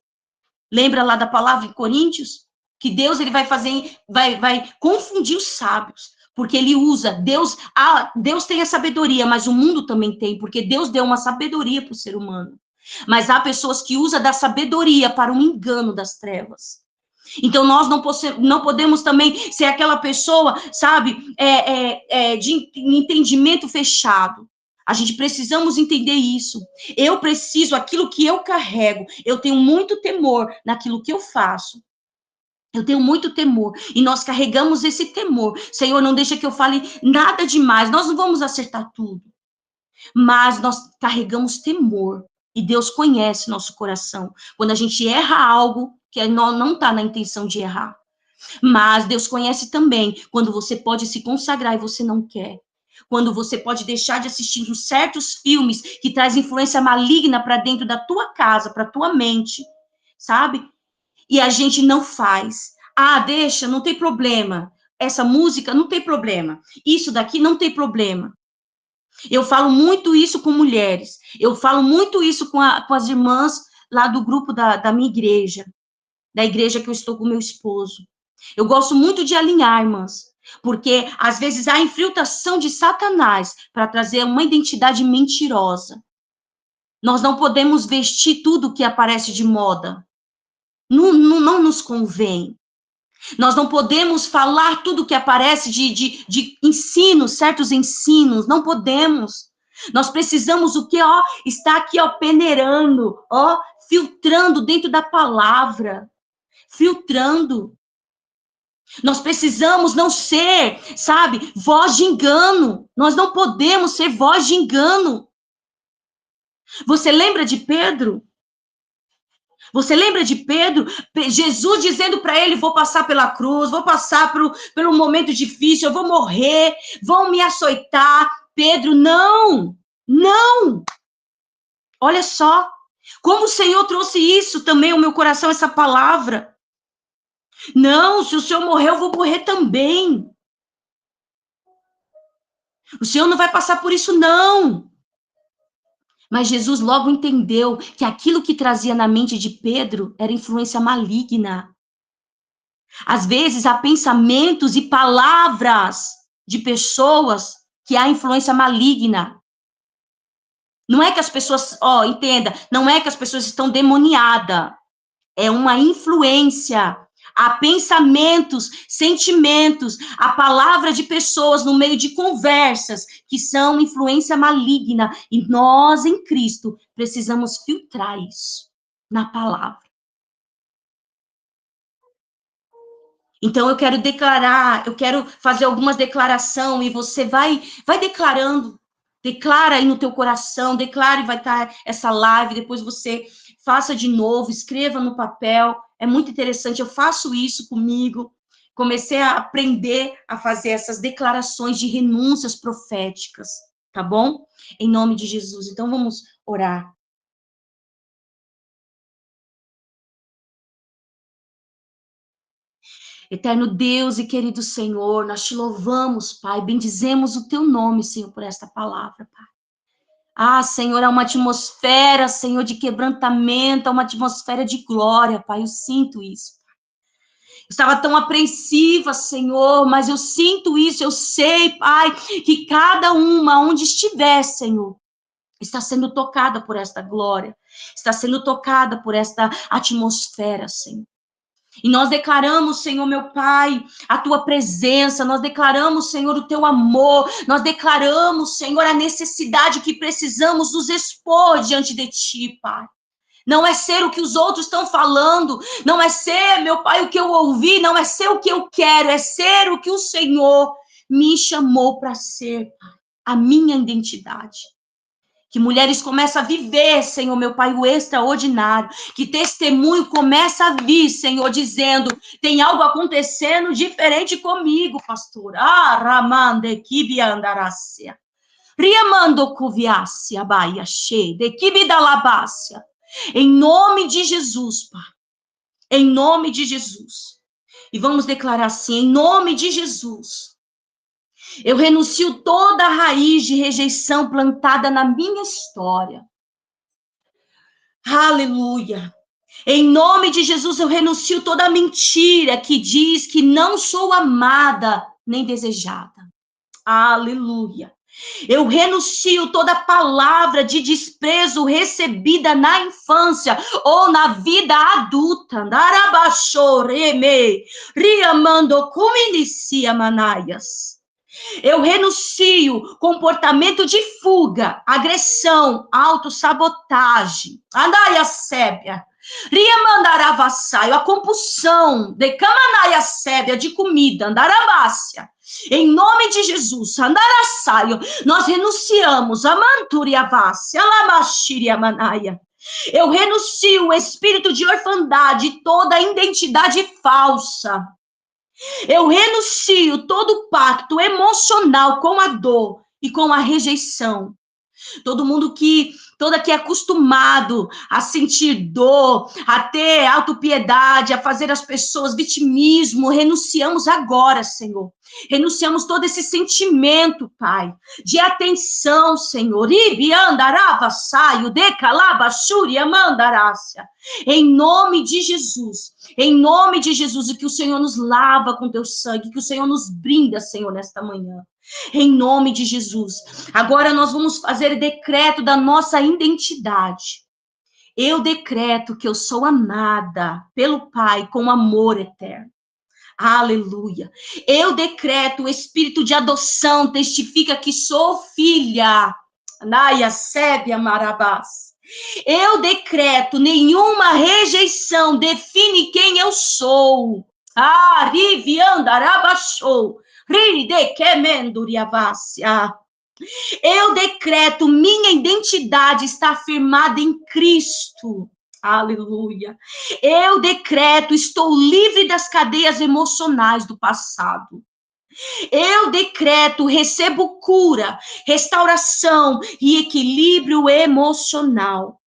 Lembra lá da palavra em Coríntios? Que Deus ele vai confundir os sábios. Porque ele usa, Deus tem a sabedoria, mas o mundo também tem, porque Deus deu uma sabedoria para o ser humano. Mas há pessoas que usam da sabedoria para um engano das trevas. Então, nós não podemos também ser aquela pessoa, sabe, de entendimento fechado. A gente precisamos entender isso. Eu preciso, aquilo que eu carrego, eu tenho muito temor naquilo que eu faço. Eu tenho muito temor, e nós carregamos esse temor. Senhor, não deixa que eu fale nada demais, nós não vamos acertar tudo. Mas nós carregamos temor, e Deus conhece nosso coração. Quando a gente erra algo, que não está na intenção de errar. Mas Deus conhece também quando você pode se consagrar e você não quer. Quando você pode deixar de assistir certos filmes que traz influência maligna para dentro da tua casa, para tua mente, sabe? E a gente não faz. Deixa, não tem problema. Essa música não tem problema. Isso daqui não tem problema. Eu falo muito isso com mulheres. Eu falo muito isso com as irmãs lá do grupo da minha igreja. Da igreja que eu estou com meu esposo. Eu gosto muito de alinhar, irmãs, porque às vezes há infiltração de Satanás para trazer uma identidade mentirosa. Nós não podemos vestir tudo que aparece de moda. Não nos convém. Nós não podemos falar tudo que aparece de ensinos, certos ensinos. Não podemos. Nós precisamos o quê? Ó, está aqui, ó, peneirando, ó, filtrando dentro da palavra. Filtrando. Nós precisamos não ser, sabe, voz de engano. Nós não podemos ser voz de engano. Você lembra de Pedro? Você lembra de Pedro? Jesus dizendo para ele, vou passar pela cruz, vou passar pelo momento difícil, eu vou morrer, vão me açoitar. Pedro, não, não. Olha só, como o Senhor trouxe isso também ao meu coração, essa palavra. Não, se o Senhor morrer, eu vou morrer também. O Senhor não vai passar por isso, não. Mas Jesus logo entendeu que aquilo que trazia na mente de Pedro era influência maligna. Às vezes há pensamentos e palavras de pessoas que há influência maligna. Não é que as pessoas, entenda, não é que as pessoas estão demoniadas. É uma influência. Há pensamentos, sentimentos, a palavra de pessoas no meio de conversas que são influência maligna. E nós, em Cristo, precisamos filtrar isso na palavra. Então, eu quero declarar, eu quero fazer algumas declarações, e você vai declarando. Declara aí no teu coração, declare, vai estar essa live, depois você faça de novo, escreva no papel. É muito interessante, eu faço isso comigo. Comecei a aprender a fazer essas declarações de renúncias proféticas, tá bom? Em nome de Jesus. Então, vamos orar. Eterno Deus e querido Senhor, nós te louvamos, Pai, bendizemos o teu nome, Senhor, por esta palavra, Pai. Ah, Senhor, é uma atmosfera, Senhor, de quebrantamento, é uma atmosfera de glória, Pai, eu sinto isso. Eu estava tão apreensiva, Senhor, mas eu sinto isso, eu sei, Pai, que cada uma, onde estiver, Senhor, está sendo tocada por esta glória, está sendo tocada por esta atmosfera, Senhor. E nós declaramos, Senhor, meu Pai, a tua presença, nós declaramos, Senhor, o teu amor, nós declaramos, Senhor, a necessidade que precisamos nos expor diante de ti, Pai. Não é ser o que os outros estão falando, não é ser, meu Pai, o que eu ouvi, não é ser o que eu quero, é ser o que o Senhor me chamou para ser, Pai, a minha identidade. Que mulheres começam a viver, Senhor, meu Pai, o extraordinário. Que testemunho começa a vir, Senhor, dizendo, tem algo acontecendo diferente comigo, pastor. Ah, ramande kibiandarácia. Riamando cuviácia, baia cheia, de kibidalabácia. Em nome de Jesus, Pai. Em nome de Jesus. E vamos declarar assim, em nome de Jesus. Eu renuncio toda a raiz de rejeição plantada na minha história. Aleluia. Em nome de Jesus, eu renuncio toda a mentira que diz que não sou amada nem desejada. Aleluia. Eu renuncio toda palavra de desprezo recebida na infância ou na vida adulta. Darabachoreme, riamando como inicia manaias. Eu renuncio comportamento de fuga, agressão, autossabotagem. Andaia sébia. Ria mandaravassaio, a compulsão, de camanaia sébia de comida, andarabácia. Em nome de Jesus, andarassaio, nós renunciamos a manturiavácia, lamaxiria manaia. Eu renuncio o espírito de orfandade, toda a identidade falsa. Eu renuncio todo pacto emocional com a dor e com a rejeição. Todo que é acostumado a sentir dor, a ter autopiedade, a fazer as pessoas vitimismo, renunciamos agora, Senhor. Renunciamos todo esse sentimento, Pai, de atenção, Senhor. Ibiandarabassaio, decalabachúria, mandarácia. Em nome de Jesus, e que o Senhor nos lava com teu sangue, que o Senhor nos brinda, Senhor, nesta manhã. Em nome de Jesus. Agora nós vamos fazer decreto da nossa identidade. Eu decreto que eu sou amada pelo Pai com amor eterno. Aleluia. Eu decreto, o espírito de adoção testifica que sou filha. Naia Sébia Marabás. Eu decreto, nenhuma rejeição define quem eu sou. Riviandarabachou. Ridekemenduriavácia. Eu decreto, minha identidade está firmada em Cristo. Aleluia. Eu decreto, estou livre das cadeias emocionais do passado. Eu decreto, recebo cura, restauração e equilíbrio emocional.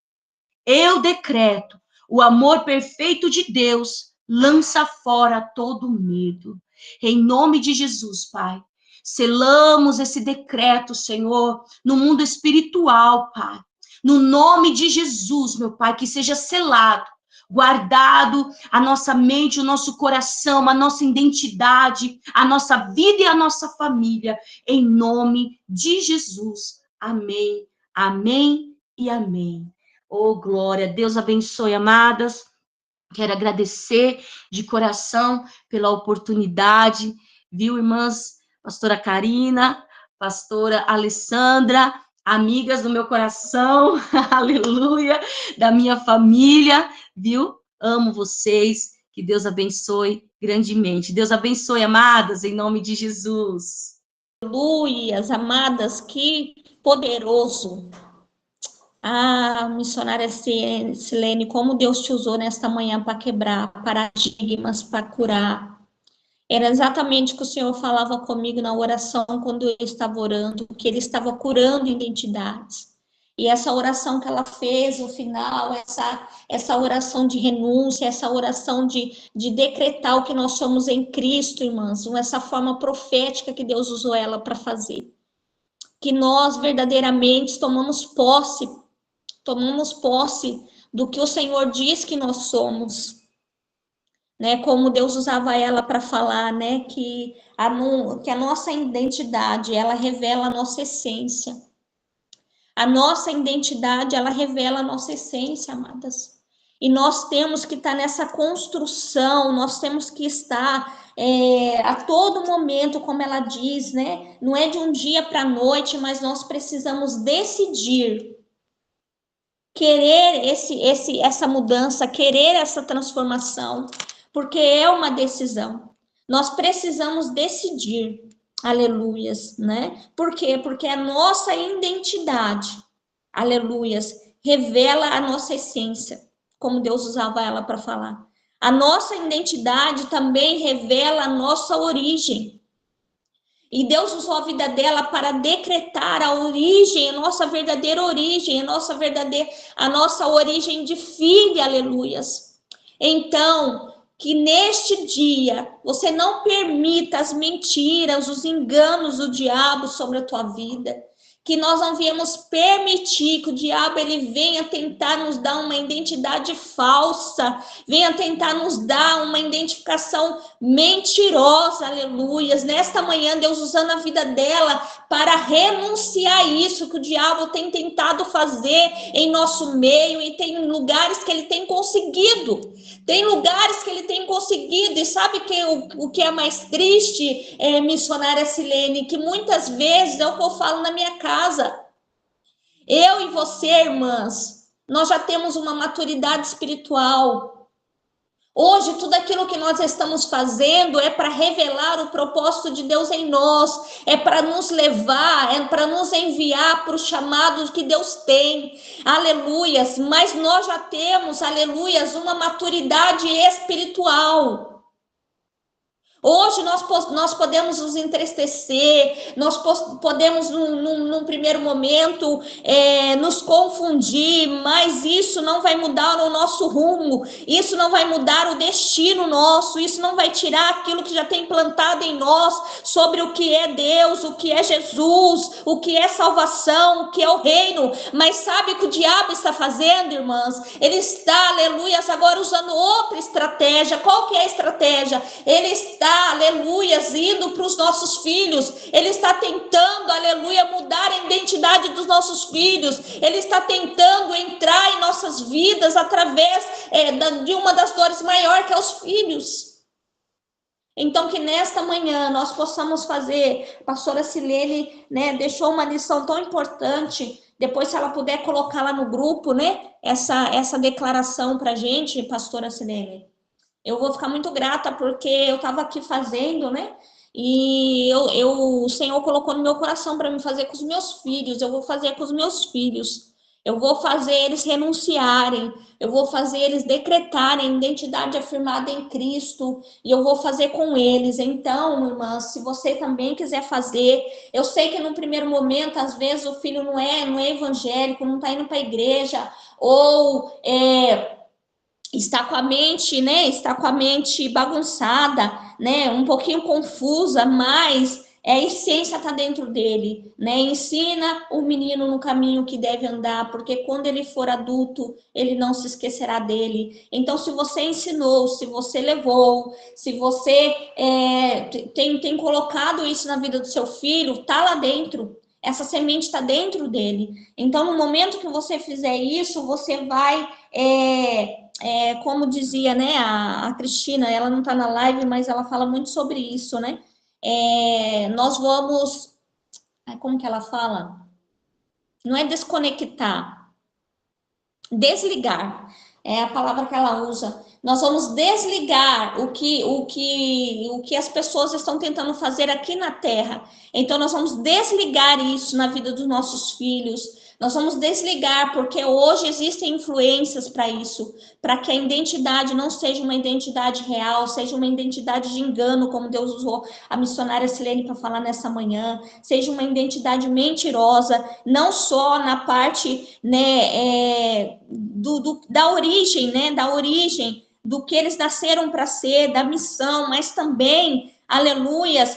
Eu decreto, o amor perfeito de Deus lança fora todo medo. Em nome de Jesus, Pai. Selamos esse decreto, Senhor, no mundo espiritual, Pai. No nome de Jesus, meu Pai, que seja selado, guardado a nossa mente, o nosso coração, a nossa identidade, a nossa vida e a nossa família. Em nome de Jesus. Amém, amém e amém. Oh, glória. Deus abençoe, amadas. Quero agradecer de coração pela oportunidade, viu, irmãs? Pastora Karina, pastora Alessandra, amigas do meu coração, aleluia, da minha família, viu? Amo vocês, que Deus abençoe grandemente. Deus abençoe, amadas, em nome de Jesus. Aleluias, amadas, que poderoso. Missionária Silene, como Deus te usou nesta manhã para quebrar paradigmas, para curar. Era exatamente o que o Senhor falava comigo na oração, quando eu estava orando, que Ele estava curando identidades. E essa oração que ela fez, no final, essa oração de renúncia, essa oração de decretar o que nós somos em Cristo, irmãs, essa forma profética que Deus usou ela para fazer. Que nós verdadeiramente tomamos posse do que o Senhor diz que nós somos. Né, como Deus usava ela para falar, né, que a nossa identidade, ela revela a nossa essência. A nossa identidade, ela revela a nossa essência, amadas. E nós temos que estar nessa construção, nós temos que estar a todo momento, como ela diz, né? Não é de um dia para a noite, mas nós precisamos decidir querer essa mudança, querer essa transformação, porque é uma decisão. Nós precisamos decidir, aleluias, né? Por quê? Porque a nossa identidade, aleluias, revela a nossa essência, como Deus usava ela para falar. A nossa identidade também revela a nossa origem. E Deus usou a vida dela para decretar a origem, a nossa verdadeira origem, a nossa origem de filha, aleluias. Então, que neste dia você não permita as mentiras, os enganos do diabo sobre a tua vida. Que nós não viemos permitir que o diabo ele venha tentar nos dar uma identidade falsa, venha tentar nos dar uma identificação mentirosa, aleluias. Nesta manhã, Deus usando a vida dela para renunciar isso que o diabo tem tentado fazer em nosso meio, e tem lugares que ele tem conseguido. Tem lugares que ele tem conseguido, e sabe o que é mais triste, missionária Silene? Que muitas vezes é o que eu falo na minha casa. Eu e você, irmãs, nós já temos uma maturidade espiritual. Hoje, tudo aquilo que nós estamos fazendo é para revelar o propósito de Deus em nós, é para nos levar, é para nos enviar para o chamado que Deus tem, aleluias, mas nós já temos, aleluias, uma maturidade espiritual. Hoje nós podemos nos entristecer, nós podemos, num primeiro momento, nos confundir, mas isso não vai mudar o nosso rumo, isso não vai mudar o destino nosso, isso não vai tirar aquilo que já tem plantado em nós sobre o que é Deus, o que é Jesus, o que é salvação, o que é o reino. Mas sabe o que o diabo está fazendo, irmãs? Ele está, aleluias, agora usando outra estratégia. Qual que é a estratégia? Ele está, aleluias, indo para os nossos filhos, ele está tentando, aleluia, mudar a identidade dos nossos filhos, ele está tentando entrar em nossas vidas através de uma das dores maiores, que é os filhos. Então, que nesta manhã nós possamos fazer, a pastora Silene, né, deixou uma lição tão importante, depois se ela puder colocar lá no grupo, né, essa declaração para a gente, pastora Silene. Eu vou ficar muito grata, porque eu estava aqui fazendo, né? E o Senhor colocou no meu coração para me fazer com os meus filhos. Eu vou fazer com os meus filhos. Eu vou fazer eles renunciarem. Eu vou fazer eles decretarem identidade afirmada em Cristo. E eu vou fazer com eles. Então, irmã, se você também quiser fazer, eu sei que no primeiro momento, às vezes, o filho não é evangélico, não está indo para a igreja, ou está com a mente, né? Está com a mente bagunçada, né? Um pouquinho confusa, mas a essência está dentro dele, né? Ensina o menino no caminho que deve andar, porque quando ele for adulto, ele não se esquecerá dele. Então, se você ensinou, se você levou, se você tem colocado isso na vida do seu filho, está lá dentro. Essa semente está dentro dele. Então, no momento que você fizer isso, você vai como dizia, né, a Cristina, ela não está na live, mas ela fala muito sobre isso, né? Nós vamos, como que ela fala? Não é desconectar, desligar, é a palavra que ela usa. Nós vamos desligar o que as pessoas estão tentando fazer aqui na Terra. Então, nós vamos desligar isso na vida dos nossos filhos. Nós vamos desligar, porque hoje existem influências para isso, para que a identidade não seja uma identidade real, seja uma identidade de engano, como Deus usou a missionária Silene para falar nessa manhã, seja uma identidade mentirosa, não só na parte, né, da origem, né, da origem do que eles nasceram para ser, da missão, mas também, aleluias,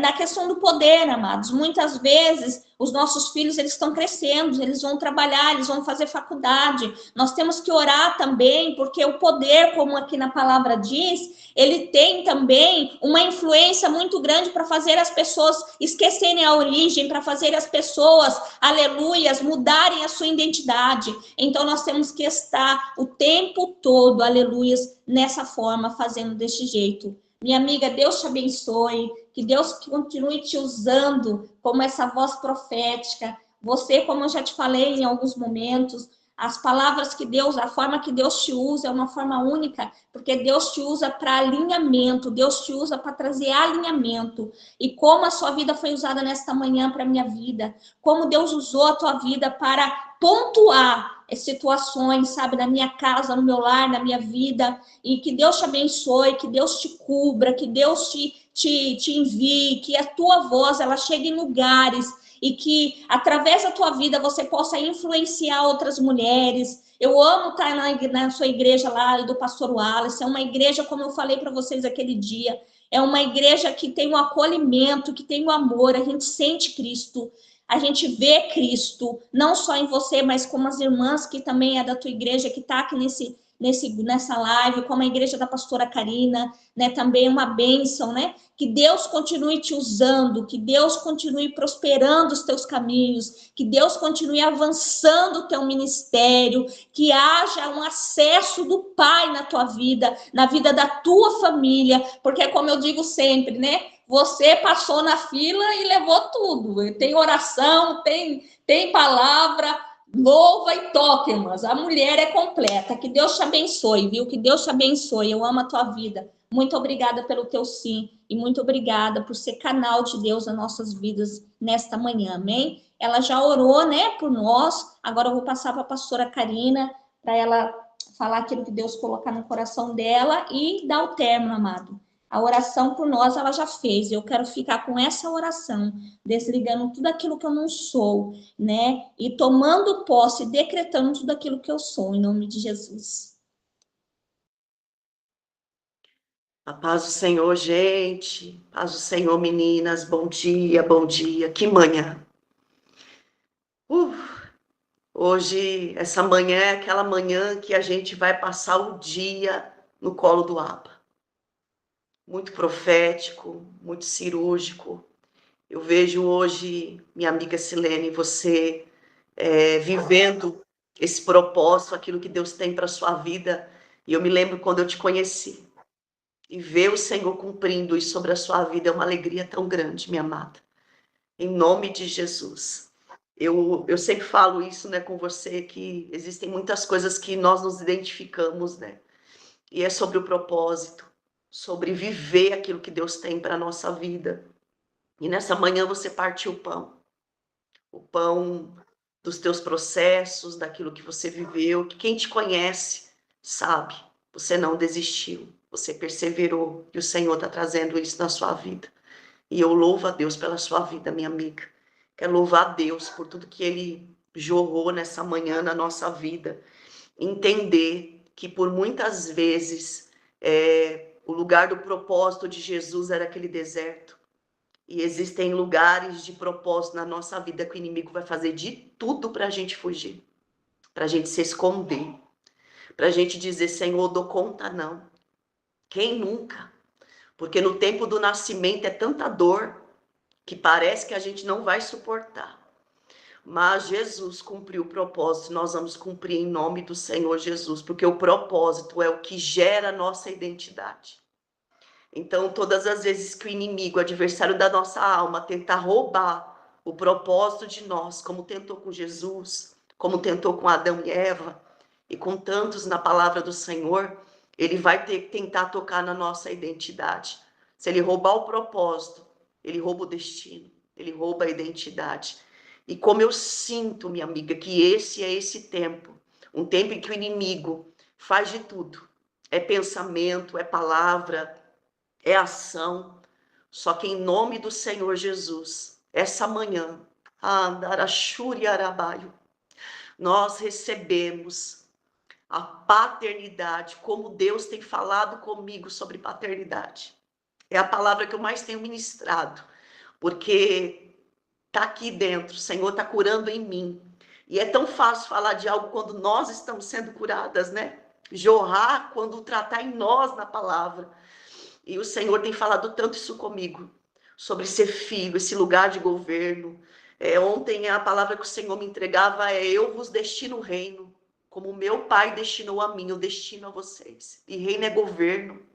na questão do poder, amados. Muitas vezes os nossos filhos, eles estão crescendo, eles vão trabalhar, eles vão fazer faculdade. Nós temos que orar também, porque o poder, como aqui na palavra diz, ele tem também uma influência muito grande para fazer as pessoas esquecerem a origem, para fazer as pessoas, aleluias, mudarem a sua identidade. Então, nós temos que estar o tempo todo, aleluias, nessa forma, fazendo desse jeito. Minha amiga, Deus te abençoe, que Deus continue te usando como essa voz profética. Você, como eu já te falei em alguns momentos, as palavras que Deus, a forma que Deus te usa é uma forma única, porque Deus te usa para alinhamento, Deus te usa para trazer alinhamento. E como a sua vida foi usada nesta manhã para a minha vida, como Deus usou a tua vida para pontuar situações, sabe, na minha casa, no meu lar, na minha vida, e que Deus te abençoe, que Deus te cubra, que Deus te envie, que a tua voz, ela chegue em lugares, e que através da tua vida você possa influenciar outras mulheres. Eu amo estar na sua igreja lá, do pastor Wallace, é uma igreja, como eu falei para vocês aquele dia, é uma igreja que tem um acolhimento, que tem um amor, a gente sente Cristo, a gente vê Cristo, não só em você, mas como as irmãs que também é da tua igreja, que está aqui nessa live, como a igreja da pastora Karina, né, também uma bênção, né, que Deus continue te usando, que Deus continue prosperando os teus caminhos, que Deus continue avançando o teu ministério, que haja um acesso do Pai na tua vida, na vida da tua família, porque como eu digo sempre, né, você passou na fila e levou tudo, tem oração, tem palavra, louva e toque, irmãs. A mulher é completa. Que Deus te abençoe, viu? Que Deus te abençoe. Eu amo a tua vida. Muito obrigada pelo teu sim e muito obrigada por ser canal de Deus nas nossas vidas nesta manhã, amém? Ela já orou, né, por nós. Agora eu vou passar para a pastora Karina para ela falar aquilo que Deus colocar no coração dela e dar o término, amado. A oração por nós, ela já fez. Eu quero ficar com essa oração, desligando tudo aquilo que eu não sou, né? E tomando posse, decretando tudo aquilo que eu sou, em nome de Jesus. A paz do Senhor, gente. Paz do Senhor, meninas. Bom dia, bom dia. Que manhã. Uh, Hoje, essa manhã é aquela manhã que a gente vai passar o dia no colo do Abba. Muito profético, muito cirúrgico. Eu vejo hoje, minha amiga Silene, você vivendo esse propósito, aquilo que Deus tem para sua vida. E eu me lembro quando eu te conheci. E ver o Senhor cumprindo isso sobre a sua vida é uma alegria tão grande, minha amada. Em nome de Jesus. Eu sempre falo isso, né, com você, que existem muitas coisas que nós nos identificamos, né? E é sobre o propósito, sobre viver aquilo que Deus tem para a nossa vida. E nessa manhã você partiu o pão dos teus processos, daquilo que você viveu, que quem te conhece sabe, você não desistiu, você perseverou, e o Senhor está trazendo isso na sua vida. E eu louvo a Deus pela sua vida, minha amiga. Quero louvar a Deus por tudo que Ele jorrou nessa manhã na nossa vida. Entender que por muitas vezes o lugar do propósito de Jesus era aquele deserto. E existem lugares de propósito na nossa vida que o inimigo vai fazer de tudo para a gente fugir, para a gente se esconder, para a gente dizer, Senhor, dou conta não. Quem nunca? Porque no tempo do nascimento é tanta dor que parece que a gente não vai suportar. Mas Jesus cumpriu o propósito, nós vamos cumprir em nome do Senhor Jesus, porque o propósito é o que gera a nossa identidade. Então, todas as vezes que o inimigo, o adversário da nossa alma, tentar roubar o propósito de nós, como tentou com Jesus, como tentou com Adão e Eva, e com tantos na palavra do Senhor, ele vai tentar tocar na nossa identidade. Se ele roubar o propósito, ele rouba o destino, ele rouba a identidade. E como eu sinto, minha amiga, que esse é esse tempo, um tempo em que o inimigo faz de tudo. É pensamento, é palavra, é ação, só que em nome do Senhor Jesus, essa manhã, nós recebemos a paternidade, como Deus tem falado comigo sobre paternidade. É a palavra que eu mais tenho ministrado, porque está aqui dentro, o Senhor está curando em mim. E é tão fácil falar de algo quando nós estamos sendo curadas, né? Jorrar quando tratar em nós na palavra. E o Senhor tem falado tanto isso comigo, sobre ser filho, esse lugar de governo. Ontem a palavra que o Senhor me entregava é: eu vos destino o reino, como meu Pai destinou a mim, eu destino a vocês. E reino é governo.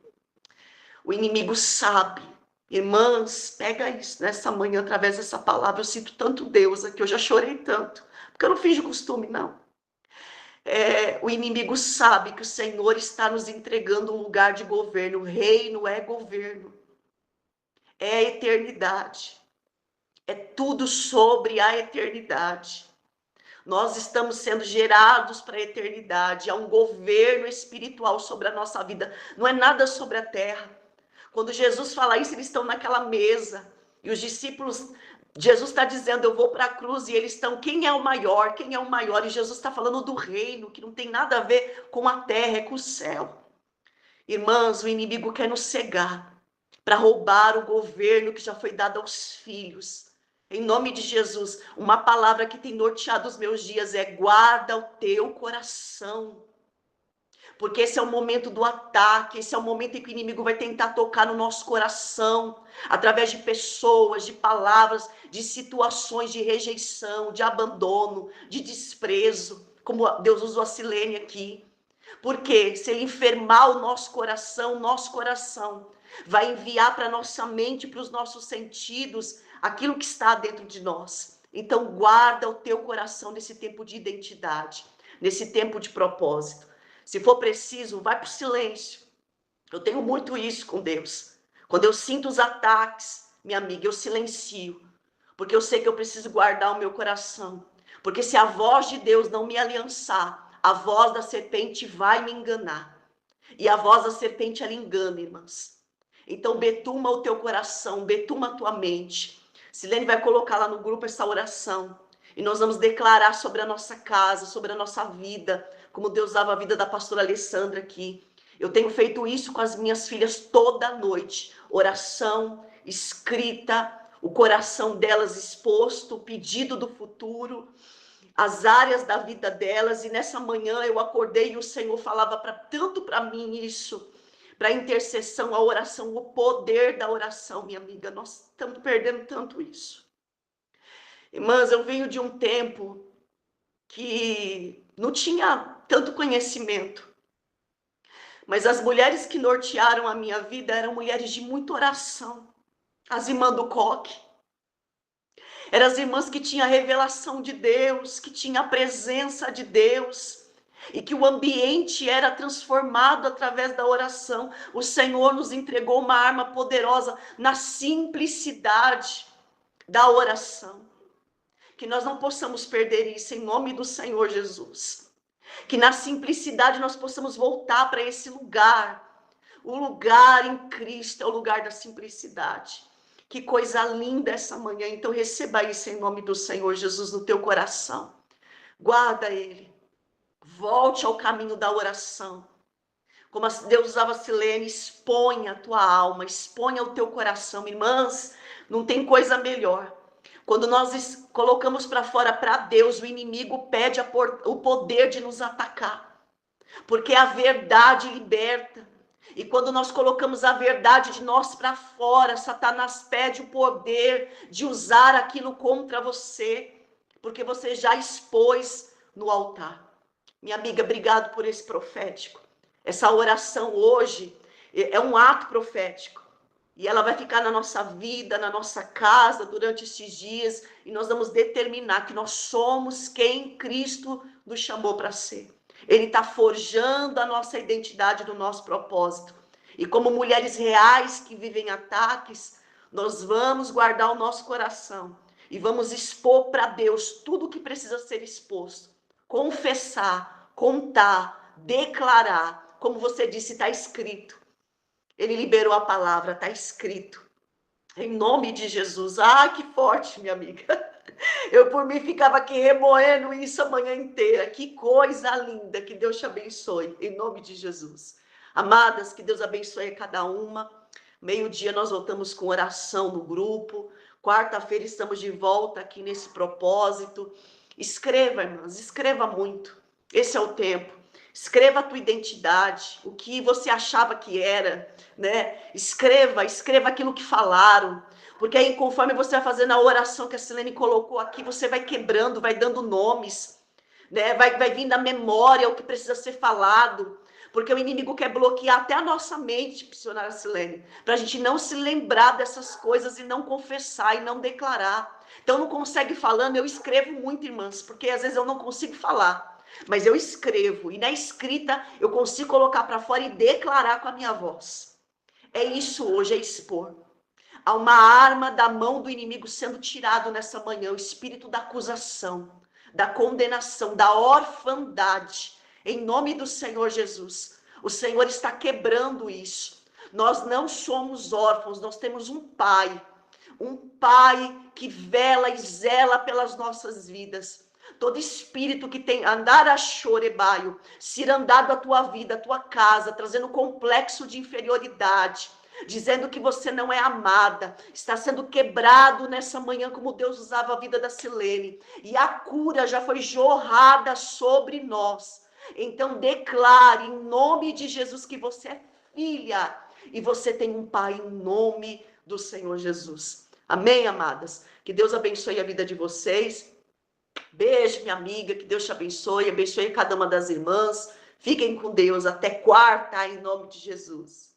O inimigo sabe. Irmãs, pega isso nessa manhã, através dessa palavra. Eu sinto tanto Deus aqui, eu já chorei tanto, porque eu não fiz de costume, não. O inimigo sabe que o Senhor está nos entregando um lugar de governo. O reino é governo, é a eternidade, é tudo sobre a eternidade. Nós estamos sendo gerados para a eternidade, há um governo espiritual sobre a nossa vida, não é nada sobre a terra. Quando Jesus fala isso, eles estão naquela mesa, e os discípulos, Jesus está dizendo, eu vou para a cruz, e eles estão, quem é o maior? Quem é o maior? E Jesus está falando do reino, que não tem nada a ver com a terra, é com o céu. Irmãs, o inimigo quer nos cegar, para roubar o governo que já foi dado aos filhos. Em nome de Jesus, uma palavra que tem norteado os meus dias é: guarda o teu coração. Porque esse é o momento do ataque, esse é o momento em que o inimigo vai tentar tocar no nosso coração, através de pessoas, de palavras, de situações de rejeição, de abandono, de desprezo, como Deus usou a Silene aqui. Porque se ele enfermar o nosso coração vai enviar para a nossa mente, para os nossos sentidos, aquilo que está dentro de nós. Então guarda o teu coração nesse tempo de identidade, nesse tempo de propósito. Se for preciso, vai para o silêncio. Eu tenho muito isso com Deus. Quando eu sinto os ataques, minha amiga, eu silencio. Porque eu sei que eu preciso guardar o meu coração. Porque se a voz de Deus não me aliançar, a voz da serpente vai me enganar. E a voz da serpente, ela engana, irmãs. Então, betuma o teu coração, betuma a tua mente. Silene vai colocar lá no grupo essa oração. E nós vamos declarar sobre a nossa casa, sobre a nossa vida, como Deus usava a vida da pastora Alessandra aqui. Eu tenho feito isso com as minhas filhas toda noite. Oração, escrita, o coração delas exposto, o pedido do futuro, as áreas da vida delas. E nessa manhã eu acordei e o Senhor falava tanto para mim isso, para a intercessão, a oração, o poder da oração, minha amiga. Nós estamos perdendo tanto isso. Irmãs, eu venho de um tempo que não tinha tanto conhecimento, mas as mulheres que nortearam a minha vida eram mulheres de muita oração. As irmãs do coque. Eram as irmãs que tinham a revelação de Deus, que tinham a presença de Deus, e que o ambiente era transformado através da oração. O Senhor nos entregou uma arma poderosa na simplicidade da oração. Que nós não possamos perder isso em nome do Senhor Jesus. Que na simplicidade nós possamos voltar para esse lugar. O lugar em Cristo é o lugar da simplicidade. Que coisa linda essa manhã. Então receba isso em nome do Senhor Jesus no teu coração. Guarda ele. Volte ao caminho da oração. Como Deus usava Silene, exponha a tua alma, exponha o teu coração. Irmãs, não tem coisa melhor. Quando nós colocamos para fora para Deus, o inimigo pede o poder de nos atacar. Porque a verdade liberta. E quando nós colocamos a verdade de nós para fora, Satanás pede o poder de usar aquilo contra você. Porque você já expôs no altar. Minha amiga, obrigado por esse profético. Essa oração hoje é um ato profético. E ela vai ficar na nossa vida, na nossa casa, durante esses dias. E nós vamos determinar que nós somos quem Cristo nos chamou para ser. Ele está forjando a nossa identidade do nosso propósito. E como mulheres reais que vivem ataques, nós vamos guardar o nosso coração. E vamos expor para Deus tudo o que precisa ser exposto. Confessar, contar, declarar. Como você disse, está escrito. Ele liberou a palavra, está escrito. Em nome de Jesus. Ah, que forte, minha amiga. Eu, por mim, ficava aqui remoendo isso a manhã inteira. Que coisa linda. Que Deus te abençoe. Em nome de Jesus. Amadas, que Deus abençoe a cada uma. Meio-dia nós voltamos com oração no grupo. Quarta-feira estamos de volta aqui nesse propósito. Escreva, irmãs. Escreva muito. Esse é o tempo. Escreva a tua identidade, o que você achava que era, né? Escreva aquilo que falaram, porque aí conforme você vai fazendo a oração que a Silene colocou aqui, você vai quebrando, vai dando nomes, né? Vai vindo à memória o que precisa ser falado, porque o inimigo quer bloquear até a nossa mente, missionária Silene, para a gente não se lembrar dessas coisas e não confessar e não declarar. Então não consegue falando, eu escrevo muito, irmãs, porque às vezes eu não consigo falar. Mas eu escrevo, e na escrita eu consigo colocar para fora e declarar com a minha voz. É isso hoje, é expor. Há uma arma da mão do inimigo sendo tirado nessa manhã, o espírito da acusação, da condenação, da orfandade. Em nome do Senhor Jesus, o Senhor está quebrando isso. Nós não somos órfãos, nós temos um pai que vela e zela pelas nossas vidas. Todo espírito que tem andar a chorebaio, cirandado a tua vida, a tua casa, trazendo complexo de inferioridade, dizendo que você não é amada, está sendo quebrado nessa manhã, como Deus usava a vida da Silene, e a cura já foi jorrada sobre nós. Então declare em nome de Jesus que você é filha, e você tem um pai em nome do Senhor Jesus. Amém, amadas? Que Deus abençoe a vida de vocês. Beijo, minha amiga, que Deus te abençoe, abençoe cada uma das irmãs. Fiquem com Deus, até quarta, em nome de Jesus.